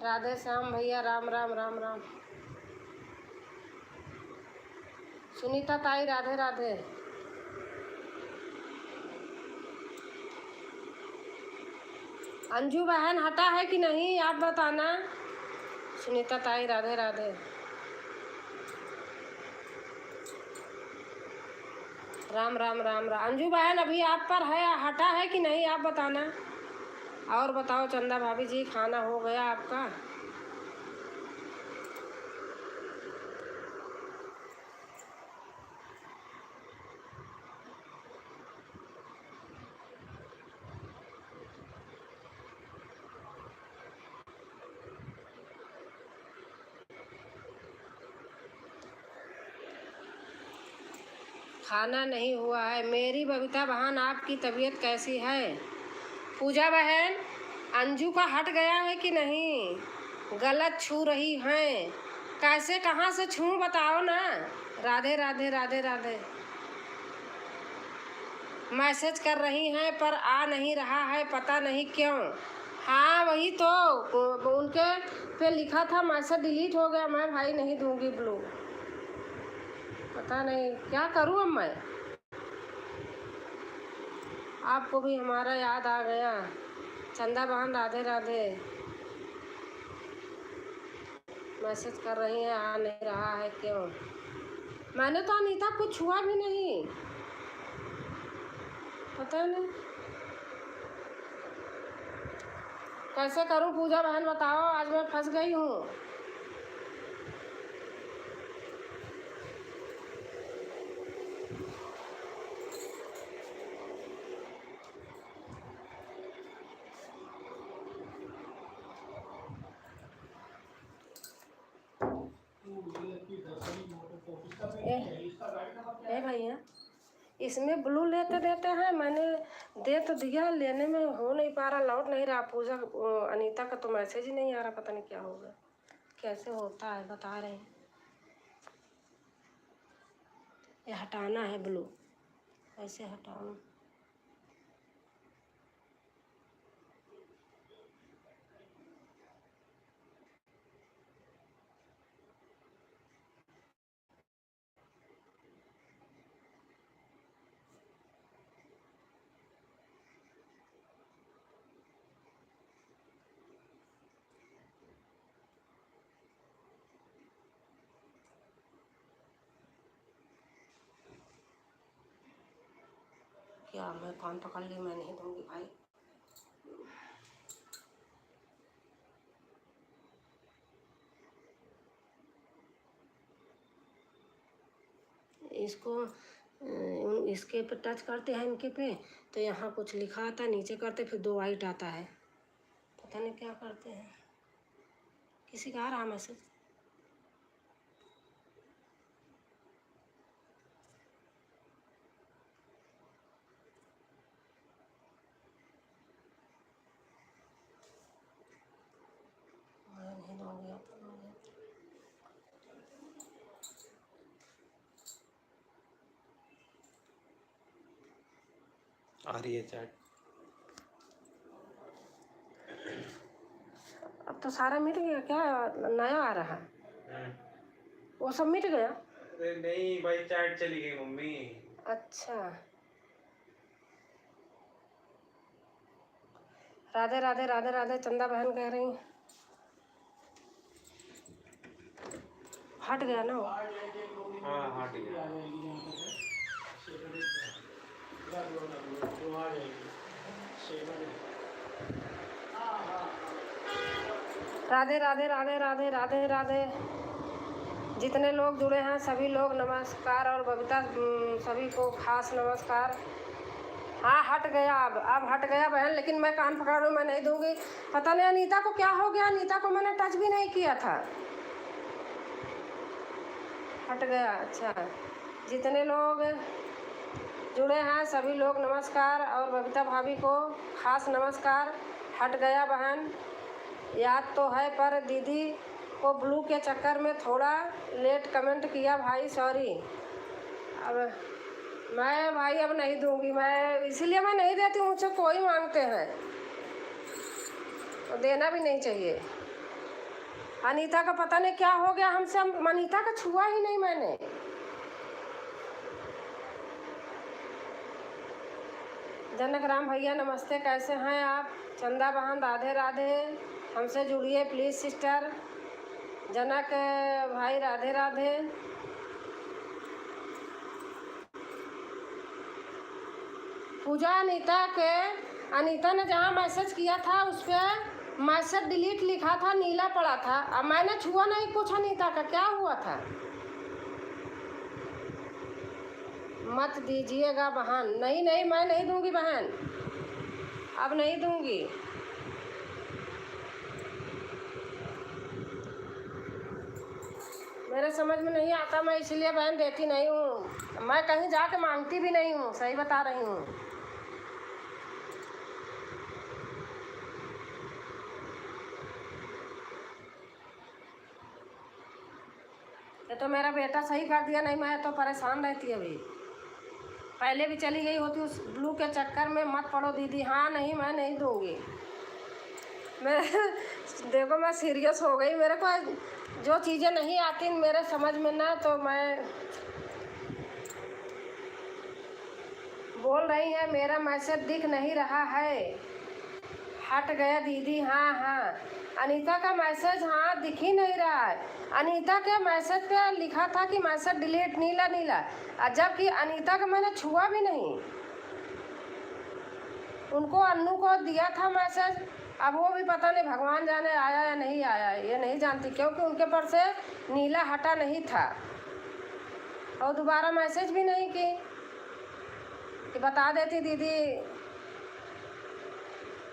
[SPEAKER 1] राधे श्याम भैया, राम राम राम राम। सुनीता ताई राधे राधे। अंजू बहन हटा है कि नहीं आप बताना। सुनीता ताई राधे राधे। राम राम राम राम। अंजू बहन अभी आप पर है, हटा है कि नहीं आप बताना। और बताओ चंदा भाभी जी, खाना हो गया आपका? खाना नहीं हुआ है। मेरी बबीता बहन आपकी तबीयत कैसी है? पूजा बहन अंजू का हट गया है कि नहीं? गलत छू रही हैं। कैसे कहाँ से छूं बताओ ना। राधे राधे राधे राधे। मैसेज कर रही हैं पर आ नहीं रहा है, पता नहीं क्यों। हाँ वही तो, उनके पे लिखा था, मैसेज डिलीट हो गया। मैं भाई नहीं दूंगी ब्लू, पता नहीं क्या करूँ अब मैं। आपको भी हमारा याद आ गया। चंदा बहन राधे राधे। मैसेज कर रही हैं, आ नहीं रहा है क्यों? मैंने तो अनीता कुछ छुआ भी नहीं, पता नहीं कैसे करूं। पूजा बहन बताओ, आज मैं फंस गई हूँ। ए भैया, इसमें ब्लू लेते देते हैं। मैंने दे तो दिया, लेने में हो नहीं पा रहा, लौट नहीं रहा। पूजा अनीता का तो मैसेज ही नहीं आ रहा, पता नहीं क्या होगा। कैसे होता है बता रहे हैं। ये हटाना है ब्लू, कैसे हटाऊं? क्या, मैं कान पकड़ ली, मैं नहीं दूंगी भाई। इसको इसके पे टच करते हैं, इनके पे तो यहाँ कुछ लिखा आता है, नीचे करते फिर 2 वाइट आता है, पता नहीं क्या करते हैं। किसी का आ रहा मैसेज? मैं नहीं दूंगी अपन मुझे।
[SPEAKER 2] आ रही है चैट।
[SPEAKER 1] अब तो सारा मिट गया क्या, नया आ रहा है? वो सब मिट गया?
[SPEAKER 2] अरे नहीं भाई, चैट चली गई मम्मी।
[SPEAKER 1] अच्छा, राधे राधे राधे राधे। चंदा बहन कह रही हट गया ना वो?
[SPEAKER 2] हाँ हट गया।
[SPEAKER 1] राधे राधे राधे राधे राधे राधे। जितने लोग जुड़े हैं सभी लोग नमस्कार, और बबीता सभी को खास नमस्कार। हाँ हट गया, अब हट गया बहन, लेकिन मैं कान पकड़ रही हूँ, मैं नहीं दूंगी। पता नहीं अनीता को क्या हो गया, अनीता को मैंने टच भी नहीं किया था। हट गया, अच्छा। जितने लोग जुड़े हैं सभी लोग नमस्कार, और बबीता भाभी को खास नमस्कार। हट गया बहन, याद तो है पर दीदी को ब्लू के चक्कर में थोड़ा लेट कमेंट किया भाई, सॉरी। अब मैं भाई अब नहीं दूंगी, मैं इसीलिए मैं नहीं देती हूँ, मुझसे कोई मांगते हैं तो देना भी नहीं चाहिए। अनीता का पता नहीं क्या हो गया हमसे, अनीता का छुआ ही नहीं मैंने। जनक राम भैया नमस्ते, कैसे हैं आप? चंदा बहन राधे राधे, हमसे जुड़िए प्लीज़ सिस्टर। जनक भाई राधे राधे। पूजा अनीता ने जहाँ मैसेज किया था उस पर मैसेज डिलीट लिखा था, नीला पड़ा था। अब मैंने छुआ नहीं कुछ अनीता का, क्या हुआ था? मत दीजिएगा बहन। नहीं नहीं, मैं नहीं दूंगी बहन, अब नहीं दूंगी। मेरे समझ में नहीं आता, मैं इसलिए बहन देती नहीं हूँ। मैं कहीं जाके मांगती भी नहीं हूँ, सही बता रही हूँ। ये तो मेरा बेटा सही कर दिया, नहीं मैं तो परेशान रहती अभी। पहले भी चली गई होती उस ब्लू के चक्कर में। मत पढ़ो दीदी। हाँ नहीं, मैं नहीं दूंगी। मैं देखो मैं सीरियस हो गई, मेरे को जो चीज़ें नहीं आती मेरे समझ में ना, तो मैं बोल रही है मेरा मैसेज दिख नहीं रहा है। हट गया दीदी। हाँ हाँ, अनीता का मैसेज हाँ दिख ही नहीं रहा है। अनीता के मैसेज पे लिखा था कि मैसेज डिलीट नीला नीला, जबकि अनीता का मैंने छुआ भी नहीं। उनको अन्नू को दिया था मैसेज, अब वो भी पता नहीं भगवान जाने आया या नहीं आया, ये नहीं जानती, क्योंकि उनके पर से नीला हटा नहीं था। और दोबारा मैसेज भी नहीं की कि बता देती दीदी।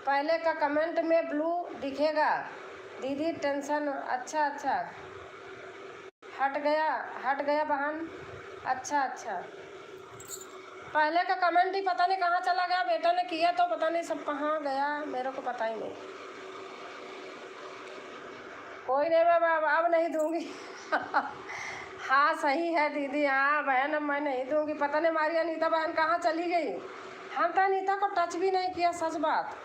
[SPEAKER 1] पहले का कमेंट में ब्लू दिखेगा दीदी, टेंशन। अच्छा अच्छा, हट गया बहन। अच्छा अच्छा, पहले का कमेंट ही पता नहीं कहाँ चला गया, बेटा ने किया तो पता नहीं सब कहाँ गया, मेरे को पता ही नहीं। कोई नहीं, मैं अब नहीं दूंगी। हाँ सही है दीदी। हाँ बहन, अब मैं नहीं दूंगी। पता नहीं हमारी अनीता बहन कहाँ चली गई। हम तो अनीता को टच भी नहीं किया, सच बात।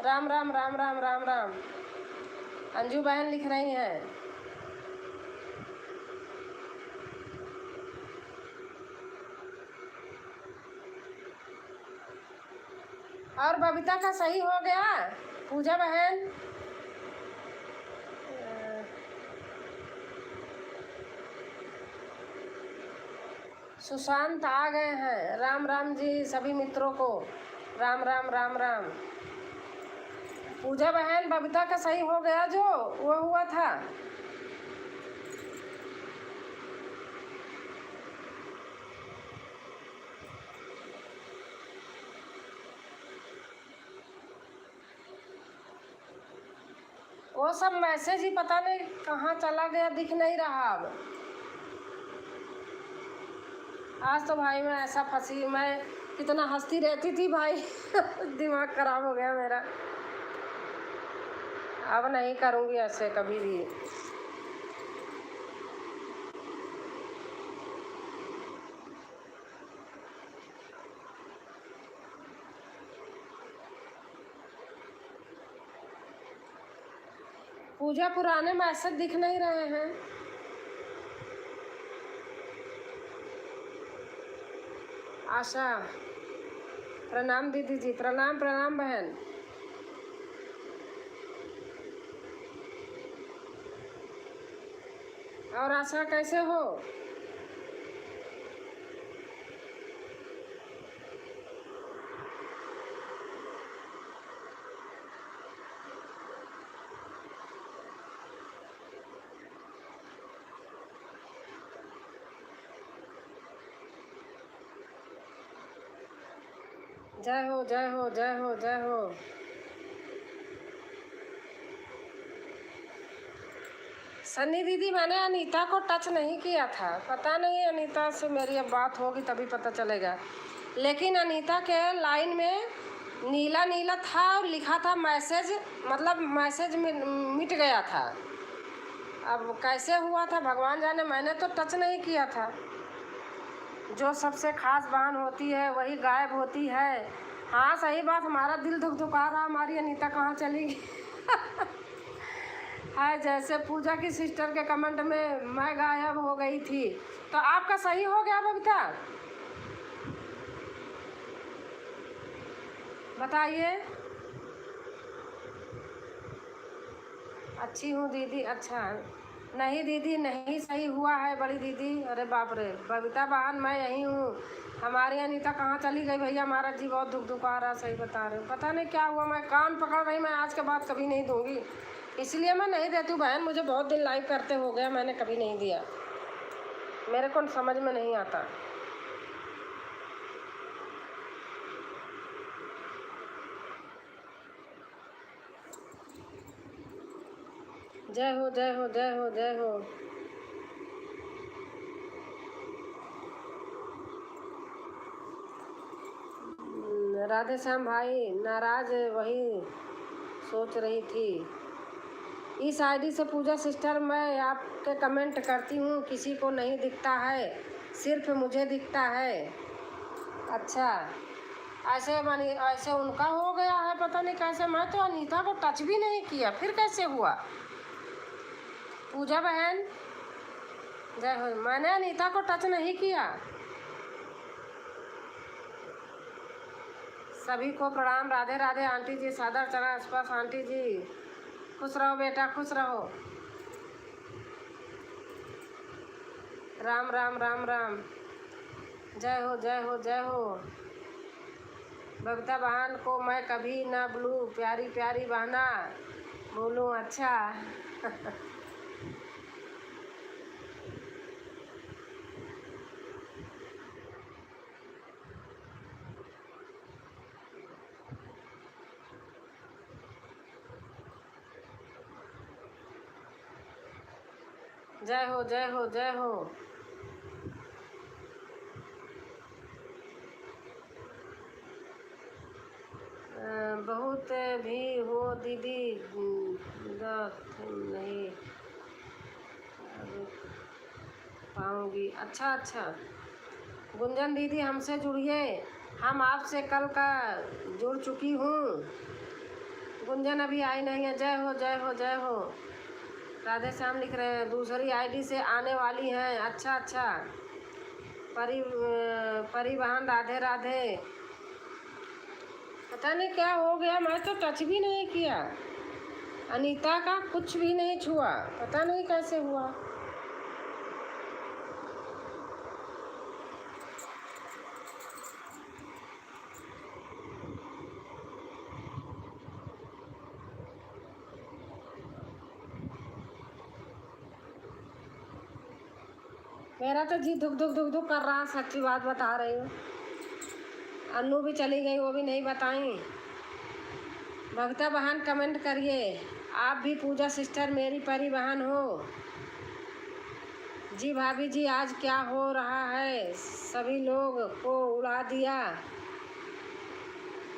[SPEAKER 1] राम राम राम राम राम राम। अंजू बहन लिख रही हैं। और बबीता का सही हो गया, पूजा बहन। सुशांत आ गए हैं। राम राम जी सभी मित्रों को। राम राम राम राम। पूजा बहन बबीता का सही हो गया जो वो हुआ था। वो सब मैसेज ही पता नहीं कहाँ चला गया, दिख नहीं रहा अब। आज तो भाई मैं ऐसा फंसी, मैं कितना हंसती रहती थी भाई दिमाग खराब हो गया मेरा। अब नहीं करूँगी ऐसे कभी भी। पूजा पुराने मैसेज दिख नहीं रहे हैं। आशा प्रणाम दीदी जी। प्रणाम प्रणाम बहन। और आशा कैसे हो? जय हो जय हो जय हो जय हो। सन्नी दीदी मैंने अनीता को टच नहीं किया था, पता नहीं अनीता से मेरी अब बात होगी तभी पता चलेगा। लेकिन अनीता के लाइन में नीला नीला था और लिखा था मैसेज, मतलब मैसेज मिट गया था। अब कैसे हुआ था भगवान जाने, मैंने तो टच नहीं किया था। जो सबसे खास बहन होती है वही गायब होती है। हाँ सही बात, हमारा दिल धुक धुका रहा, हमारी अनीता कहाँ चली गई है। जैसे पूजा की सिस्टर के कमेंट में मैं गायब हो गई थी, तो आपका सही हो गया बबीता? बताइए। अच्छी हूँ दीदी। अच्छा नहीं दीदी, नहीं सही हुआ है बड़ी दीदी। अरे बाप रे बबीता बहन मैं यहीं हूँ। हमारी अनीता कहाँ चली गई भैया, हमारा जी बहुत दुख दुखा रहा। सही बता रहे हो, पता नहीं क्या हुआ। मैं कान पकड़ रही, मैं आज के बाद कभी नहीं दूंगी, इसलिए मैं नहीं देती हूँ बहन। मुझे बहुत दिन लाइव करते हो गया, मैंने कभी नहीं दिया, मेरे को समझ में नहीं आता। जय हो जय हो जय हो जय हो। राधे श्याम भाई नाराज, वही सोच रही थी। इस आईडी से पूजा सिस्टर मैं आपके कमेंट करती हूँ, किसी को नहीं दिखता है, सिर्फ मुझे दिखता है। अच्छा ऐसे मानी, ऐसे उनका हो गया है, पता नहीं कैसे। मैं तो अनीता को टच भी नहीं किया, फिर कैसे हुआ? पूजा बहन जय हो। मैंने अनीता को टच नहीं किया। सभी को प्रणाम, राधे राधे आंटी जी, सादर चरण स्पर्श आंटी जी। खुश रहो बेटा, खुश रहो। राम राम राम राम। जय हो जय हो जय हो। बबीता बहन को मैं कभी ना भूलूं, प्यारी प्यारी बहना बोलूं। अच्छा जय हो जय हो जय हो। बहुत भी हो दीदी, नहीं पाऊंगी। अच्छा अच्छा गुंजन दीदी हमसे जुड़िए, हम आपसे कल का जुड़ चुकी हूँ। गुंजन अभी आई नहीं है। जय हो जय हो जय हो। राधे श्याम लिख रहे हैं, दूसरी आईडी से आने वाली हैं। अच्छा अच्छा परिवहन राधे राधे। पता नहीं क्या हो गया, मैं तो टच भी नहीं किया, अनीता का कुछ भी नहीं छुआ, पता नहीं कैसे हुआ। मेरा तो जी धुक धुक धुक धुक कर रहा, सच्ची बात बता रही हूँ। अन्नू भी चली गई, वो भी नहीं बताई। भक्ता बहन कमेंट करिए, आप भी पूजा सिस्टर मेरी परी बहन हो। जी भाभी जी, आज क्या हो रहा है, सभी लोग को उड़ा दिया,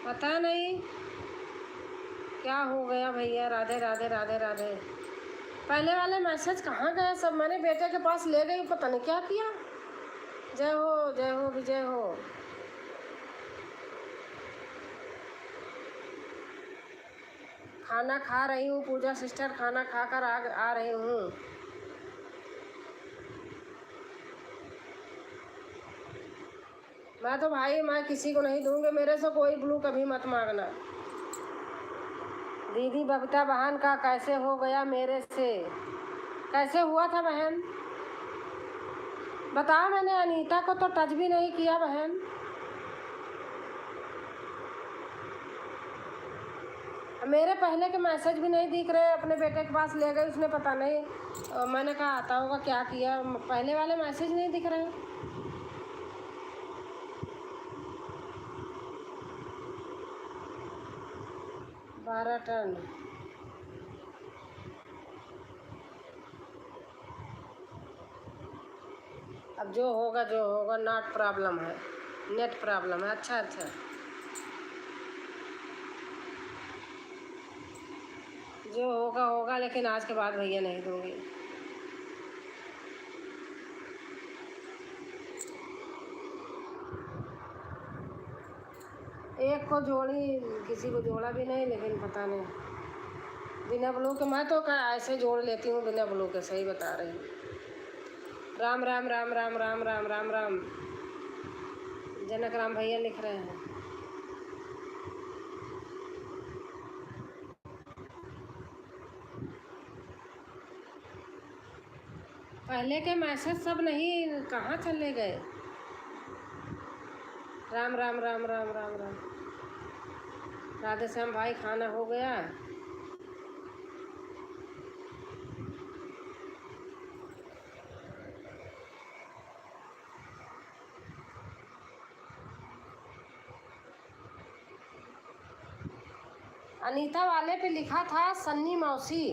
[SPEAKER 1] पता नहीं क्या हो गया भैया। राधे राधे राधे राधे। पहले वाले मैसेज कहाँ गए सब, मैंने बेटे के पास ले गई, पता नहीं क्या किया। जय हो जय हो विजय हो। खाना खा रही हूँ पूजा सिस्टर, खाना खाकर आ रही हूँ। मैं तो भाई मैं किसी को नहीं दूंगी, मेरे से कोई ब्लू कभी मत मांगना। दीदी बबीता बहन का कैसे हो गया मेरे से, कैसे हुआ था बहन बताओ। मैंने अनीता को तो टच भी नहीं किया बहन। मेरे पहले के मैसेज भी नहीं दिख रहे, अपने बेटे के पास ले गई उसने, पता नहीं मैंने कहा आता होगा क्या किया, पहले वाले मैसेज नहीं दिख रहे। बारह टन अब जो होगा नॉट प्रॉब्लम है, नेट प्रॉब्लम है। अच्छा अच्छा, जो होगा होगा, लेकिन आज के बाद भैया नहीं दूंगी। एक को जोड़ी, किसी को जोड़ा भी नहीं, लेकिन पता नहीं बिना ब्लू के। मैं तो ऐसे जोड़ लेती हूँ बिना ब्लू के, सही बता रही हूँ। राम राम राम राम राम राम राम राम। जनक राम भैया लिख रहे हैं। पहले के मैसेज सब नहीं, कहाँ चले गए। राम राम राम राम राम राम। राधे श्याम भाई, खाना हो गया। अनीता वाले पे लिखा था सन्नी मौसी,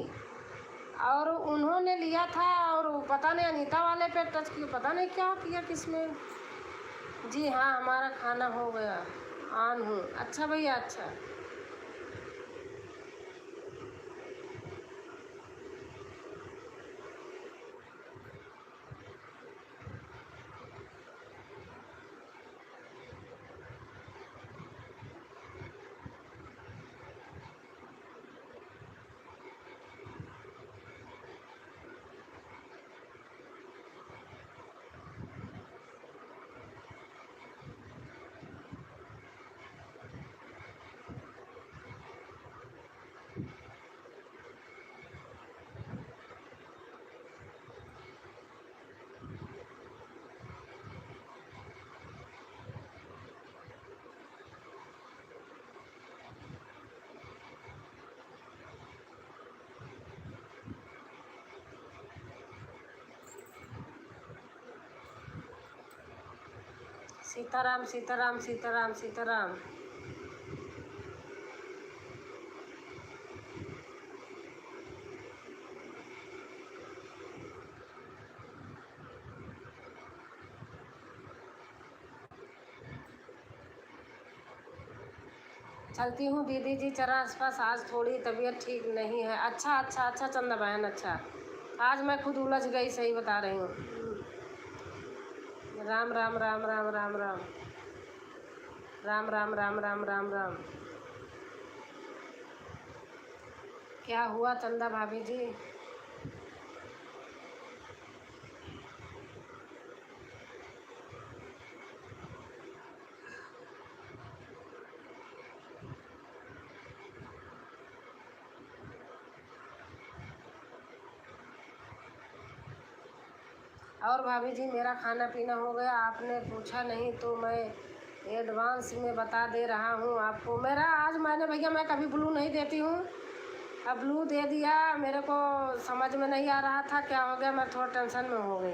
[SPEAKER 1] और उन्होंने लिया था, और पता नहीं अनीता वाले पे टच किया, पता नहीं क्या किया किसमें। जी हाँ, हमारा खाना हो गया, ऑन हूँ। अच्छा भैया अच्छा। सीताराम सीताराम सीताराम सीताराम। चलती हूँ दीदी जी जरा आसपास, आज थोड़ी तबीयत ठीक नहीं है। अच्छा अच्छा अच्छा चंदा बहन अच्छा, आज मैं खुद उलझ गई, सही बता रही हूँ। राम राम राम राम राम राम राम राम राम राम राम राम। क्या हुआ चंदा भाभी जी। और भाभी जी मेरा खाना पीना हो गया, आपने पूछा नहीं तो मैं एडवांस में बता दे रहा हूँ आपको। मेरा आज मैंने भैया, मैं कभी ब्लू नहीं देती हूँ, अब ब्लू दे दिया। मेरे को समझ में नहीं आ रहा था क्या हो गया, मैं थोड़ा टेंशन में हो गई।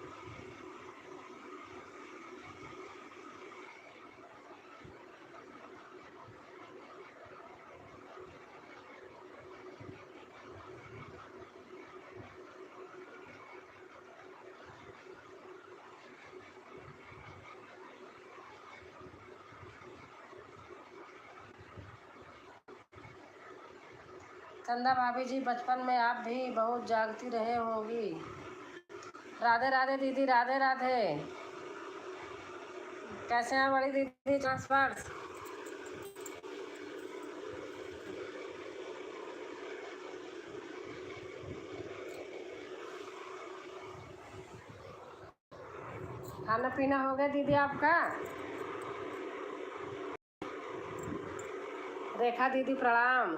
[SPEAKER 1] चंदा भाभी जी, बचपन में आप भी बहुत जागती रहे होगी। राधे राधे दीदी, राधे राधे। कैसे हैं बड़ी दीदी ट्रांसफर? खाना पीना हो गया दीदी आपका? रेखा दीदी प्रणाम।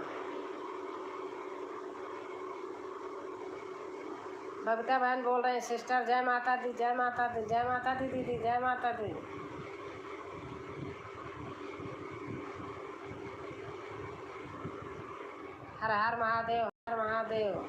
[SPEAKER 1] बबीता बहन बोल रहे हैं सिस्टर, जय माता दी, जय माता दी, जय माता दी दीदी, जय माता दी। हर हर महादेव, हर महादेव।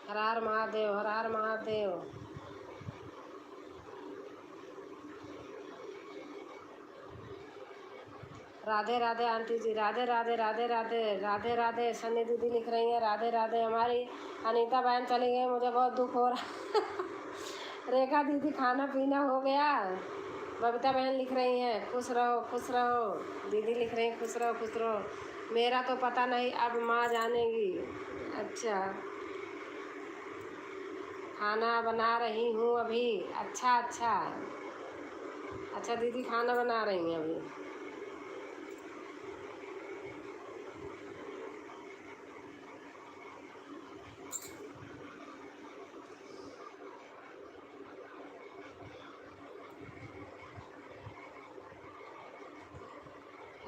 [SPEAKER 1] हर हर महादेव, हर हर महादेव। राधे राधे आंटी जी, राधे राधे, राधे राधे, राधे राधे। सन्नी दीदी लिख रही हैं राधे राधे। हमारी अनीता बहन चली गई, मुझे बहुत दुख हो रहा। रेखा दीदी खाना पीना हो गया? बबीता बहन लिख रही हैं खुश रहो खुश रहो। दीदी लिख रही हैं खुश रहो खुश रहो। मेरा तो पता नहीं, अब माँ जानेगी। अच्छा, खाना बना रही हूँ अभी। अच्छा अच्छा अच्छा दीदी, खाना बना रही हैं अभी।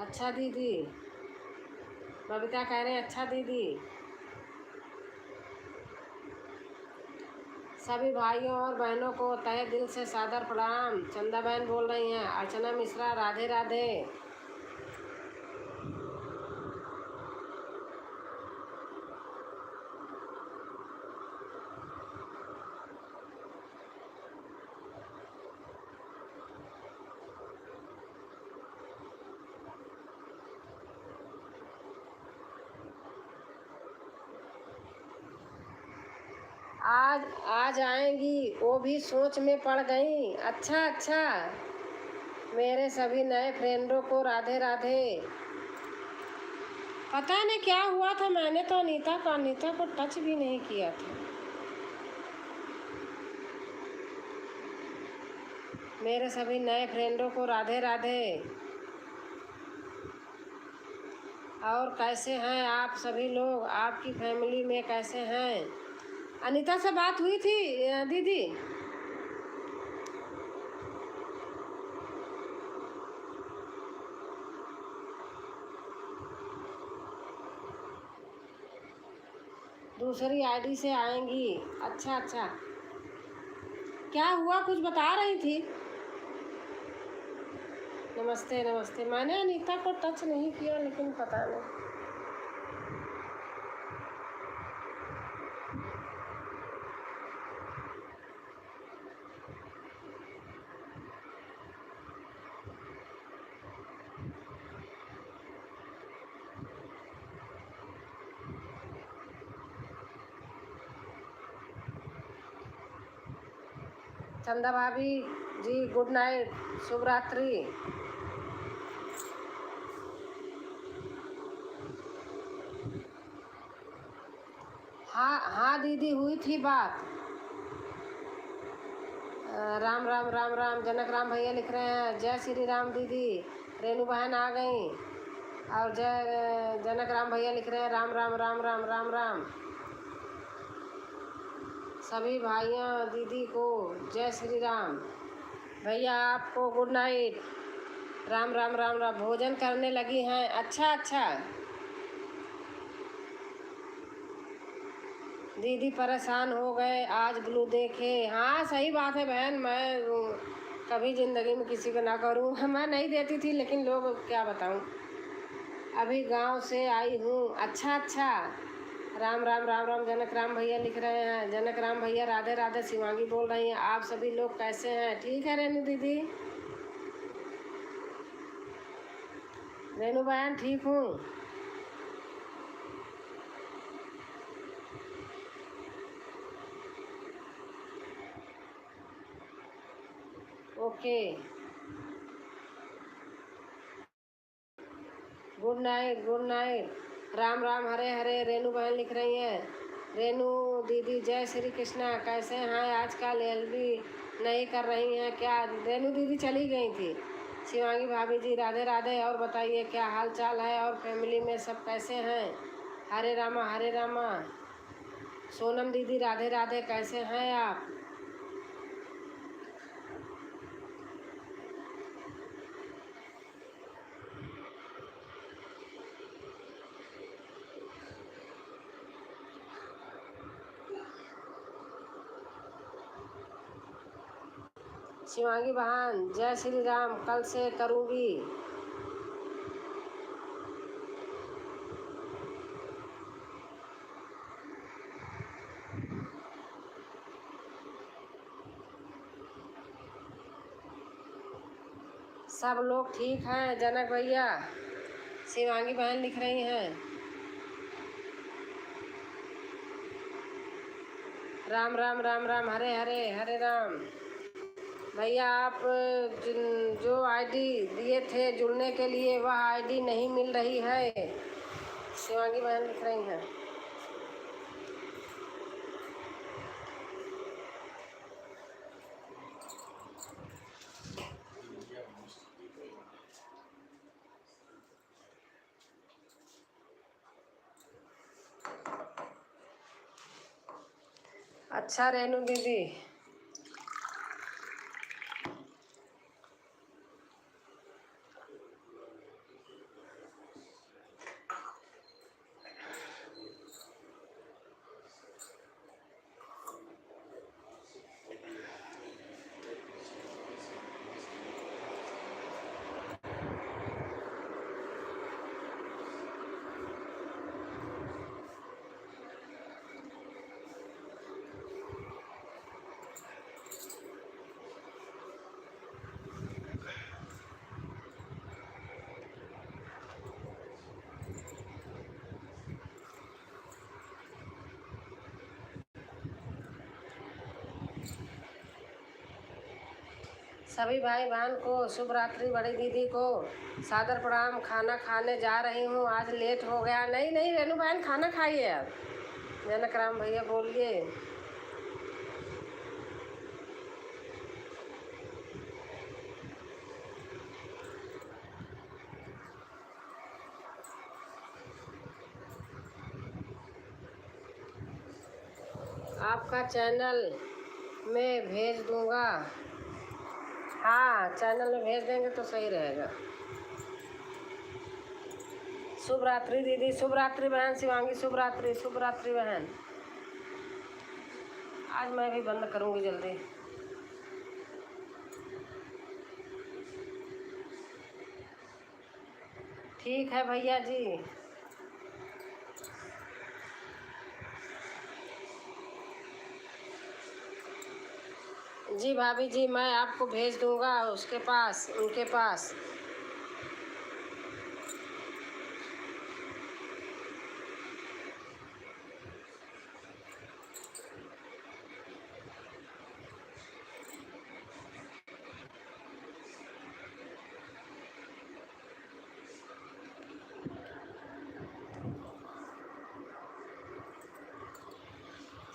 [SPEAKER 1] अच्छा दीदी, बबीता कह रहे हैं अच्छा दीदी। सभी भाइयों और बहनों को तहे दिल से सादर प्रणाम। चंदा बहन बोल रही हैं, अर्चना मिश्रा राधे राधे। आज आज आएंगी, वो भी सोच में पड़ गई। अच्छा अच्छा, मेरे सभी नए फ्रेंडों को राधे राधे। पता नहीं क्या हुआ था, मैंने तो अनीता को टच भी नहीं किया था। मेरे सभी नए फ्रेंडों को राधे राधे। और कैसे हैं आप सभी लोग? आपकी फैमिली में कैसे हैं? अनीता से बात हुई थी दीदी? दूसरी आईडी से आएंगी? अच्छा अच्छा, क्या हुआ कुछ बता रही थी? नमस्ते नमस्ते। मैंने अनीता को टच नहीं किया, लेकिन पता नहीं। चंदा भाभी जी गुड नाइट, शुभ रात्रि। हाँ हाँ दीदी, हुई थी बात। राम राम राम राम। जनक राम भैया लिख रहे हैं जय श्री राम दीदी। रेणु बहन आ गई। और जय जनक राम भैया लिख रहे हैं राम राम राम राम राम राम। सभी भाइयों दीदी को जय श्री राम। भैया आपको गुड नाइट। राम राम राम राम। भोजन करने लगी हैं? अच्छा अच्छा। दीदी परेशान हो गए आज ब्लू देखे। हाँ सही बात है बहन, मैं कभी ज़िंदगी में किसी को ना करूँ। मैं नहीं देती थी, लेकिन लोग क्या बताऊँ। अभी गांव से आई हूँ। अच्छा अच्छा, राम राम राम राम। जनक राम भैया लिख रहे हैं। जनक राम भैया राधे राधे। शिवांगी बोल रही हैं आप सभी लोग कैसे हैं? ठीक है रेणु दीदी। रेणु बहन ठीक हूँ। Okay, good night, good night. Ram Ram, हरे हरे। रेनू बहन लिख रही हैं, रेनू दीदी जय श्री कृष्णा, कैसे हैं आजकल? एलबी नहीं कर रही हैं क्या? रेनू दीदी चली गई थी। शिवांगी भाभी जी राधे राधे। और बताइए क्या हाल चाल है, और फैमिली में सब कैसे हैं? हरे रामा हरे रामा। सोनम दीदी राधे राधे, कैसे हैं आप? शिवांगी बहन जय श्री राम, कल से करूँगी। सब लोग ठीक हैं जनक भैया? शिवांगी बहन लिख रही हैं, राम राम राम राम, हरे हरे हरे राम। भैया आप जो आईडी दिए थे जुड़ने के लिए, वह आईडी नहीं मिल रही है। शिवांगी बहन लिख रही हैं। अच्छा रेनू दीदी, सभी भाई बहन को शुभ रात्रि। बड़ी दीदी को सादर प्रणाम। खाना खाने जा रही हूँ, आज लेट हो गया। नहीं नहीं रेनू बहन, खाना खाइए आप। जनक राम भैया बोलिए। आपका चैनल में भेज दूँगा। हाँ, चैनल में भेज देंगे तो सही रहेगा। शुभ रात्रि दीदी, शुभ रात्रि बहन। शिवांगी शुभ रात्रि, शुभ रात्रि बहन। आज मैं भी बंद करूँगी जल्दी। ठीक है भैया जी। जी भाभी जी, मैं आपको भेज दूँगा उसके पास, उनके पास।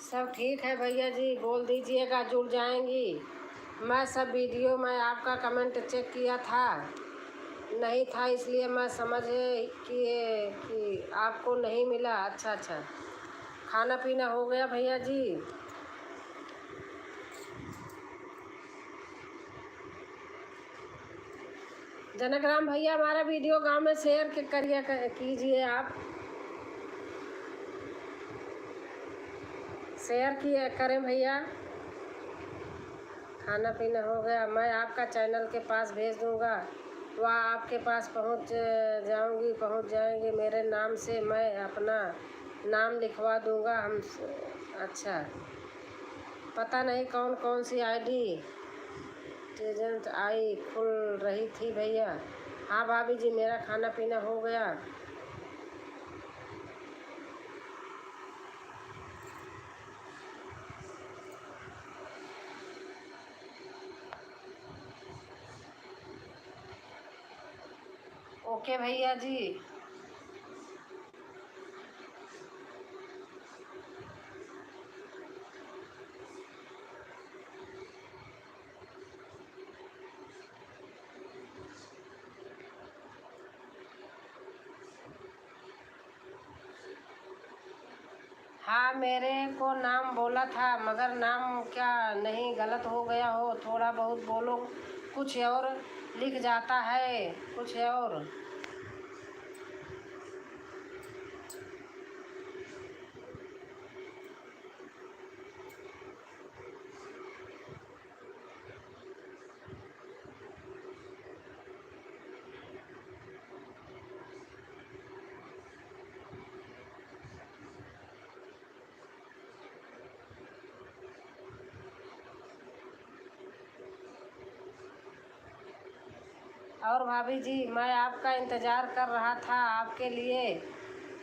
[SPEAKER 1] सब ठीक है भैया जी, बोल दीजिएगा जुड़ जाएंगी। मैं सब वीडियो में आपका कमेंट चेक किया था, नहीं था, इसलिए मैं समझ कि आपको नहीं मिला। अच्छा अच्छा, खाना पीना हो गया भैया जी? जनक राम भैया, हमारा वीडियो गांव में शेयर करिए, कीजिए आप। शेयर किए करें भैया। खाना पीना हो गया, मैं आपका चैनल के पास भेज दूंगा, वह आपके पास पहुंच जाऊंगी, पहुंच जाएंगे। मेरे नाम से मैं अपना नाम लिखवा दूंगा। हम अच्छा, पता नहीं कौन कौन सी आईडी एजेंट आई खुल रही थी भैया। हाँ भाभी जी, मेरा खाना पीना हो गया। ओके भैया जी। हाँ, मेरे को नाम बोला था, मगर नाम क्या नहीं गलत हो गया हो? थोड़ा बहुत बोलो, कुछ और लिख जाता है, कुछ और। और भाभी जी, मैं आपका इंतज़ार कर रहा था, आपके लिए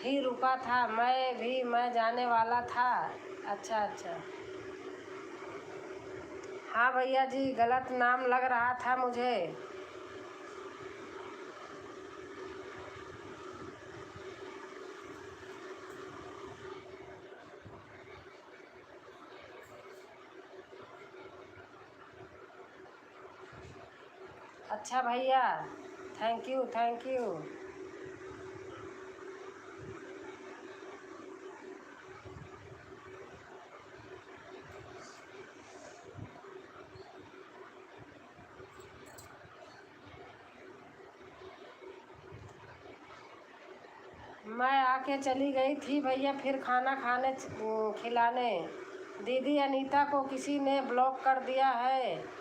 [SPEAKER 1] ही रुका था। मैं जाने वाला था। अच्छा अच्छा। हाँ भैया जी, गलत नाम लग रहा था मुझे। अच्छा भैया, थैंक यू थैंक यू। मैं आके चली गई थी भैया, फिर खाना खिलाने। दीदी अनीता को किसी ने ब्लॉक कर दिया है।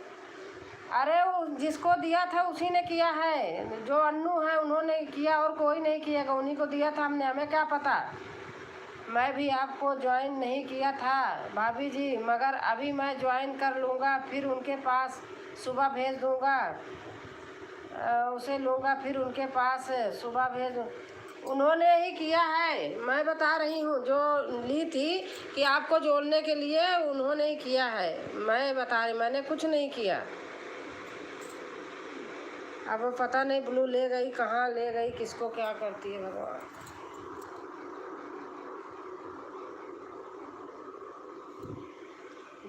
[SPEAKER 1] अरे वो जिसको दिया था उसी ने किया है, जो अन्नू है उन्होंने किया, और कोई नहीं किया, उन्हीं को दिया था हमने, हमें क्या पता। मैं भी आपको ज्वाइन नहीं किया था भाभी जी, मगर अभी मैं ज्वाइन कर लूँगा, फिर उनके पास सुबह भेज दूँगा। उसे लूँगा, फिर उनके पास सुबह भेज। उन्होंने ही किया है, मैं बता रही हूँ, जो ली थी कि आपको जोड़ने के लिए, उन्होंने ही किया है। मैं बता रही, मैंने कुछ नहीं किया। अब पता नहीं ब्लू ले गई, कहाँ ले गई, किसको क्या करती है भगवान।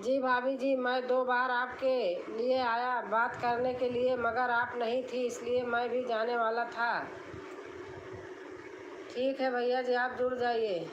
[SPEAKER 1] जी भाभी जी, मैं 2 बार आपके लिए आया बात करने के लिए, मगर आप नहीं थी, इसलिए मैं भी जाने वाला था। ठीक है भैया जी, आप जुड़ जाइए।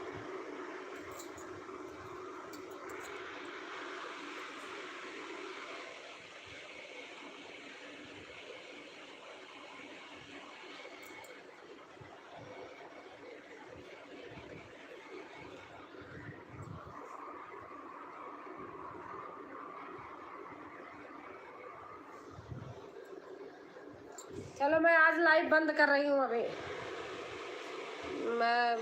[SPEAKER 1] चलो, मैं आज लाइव बंद कर रही हूँ अभी। मैं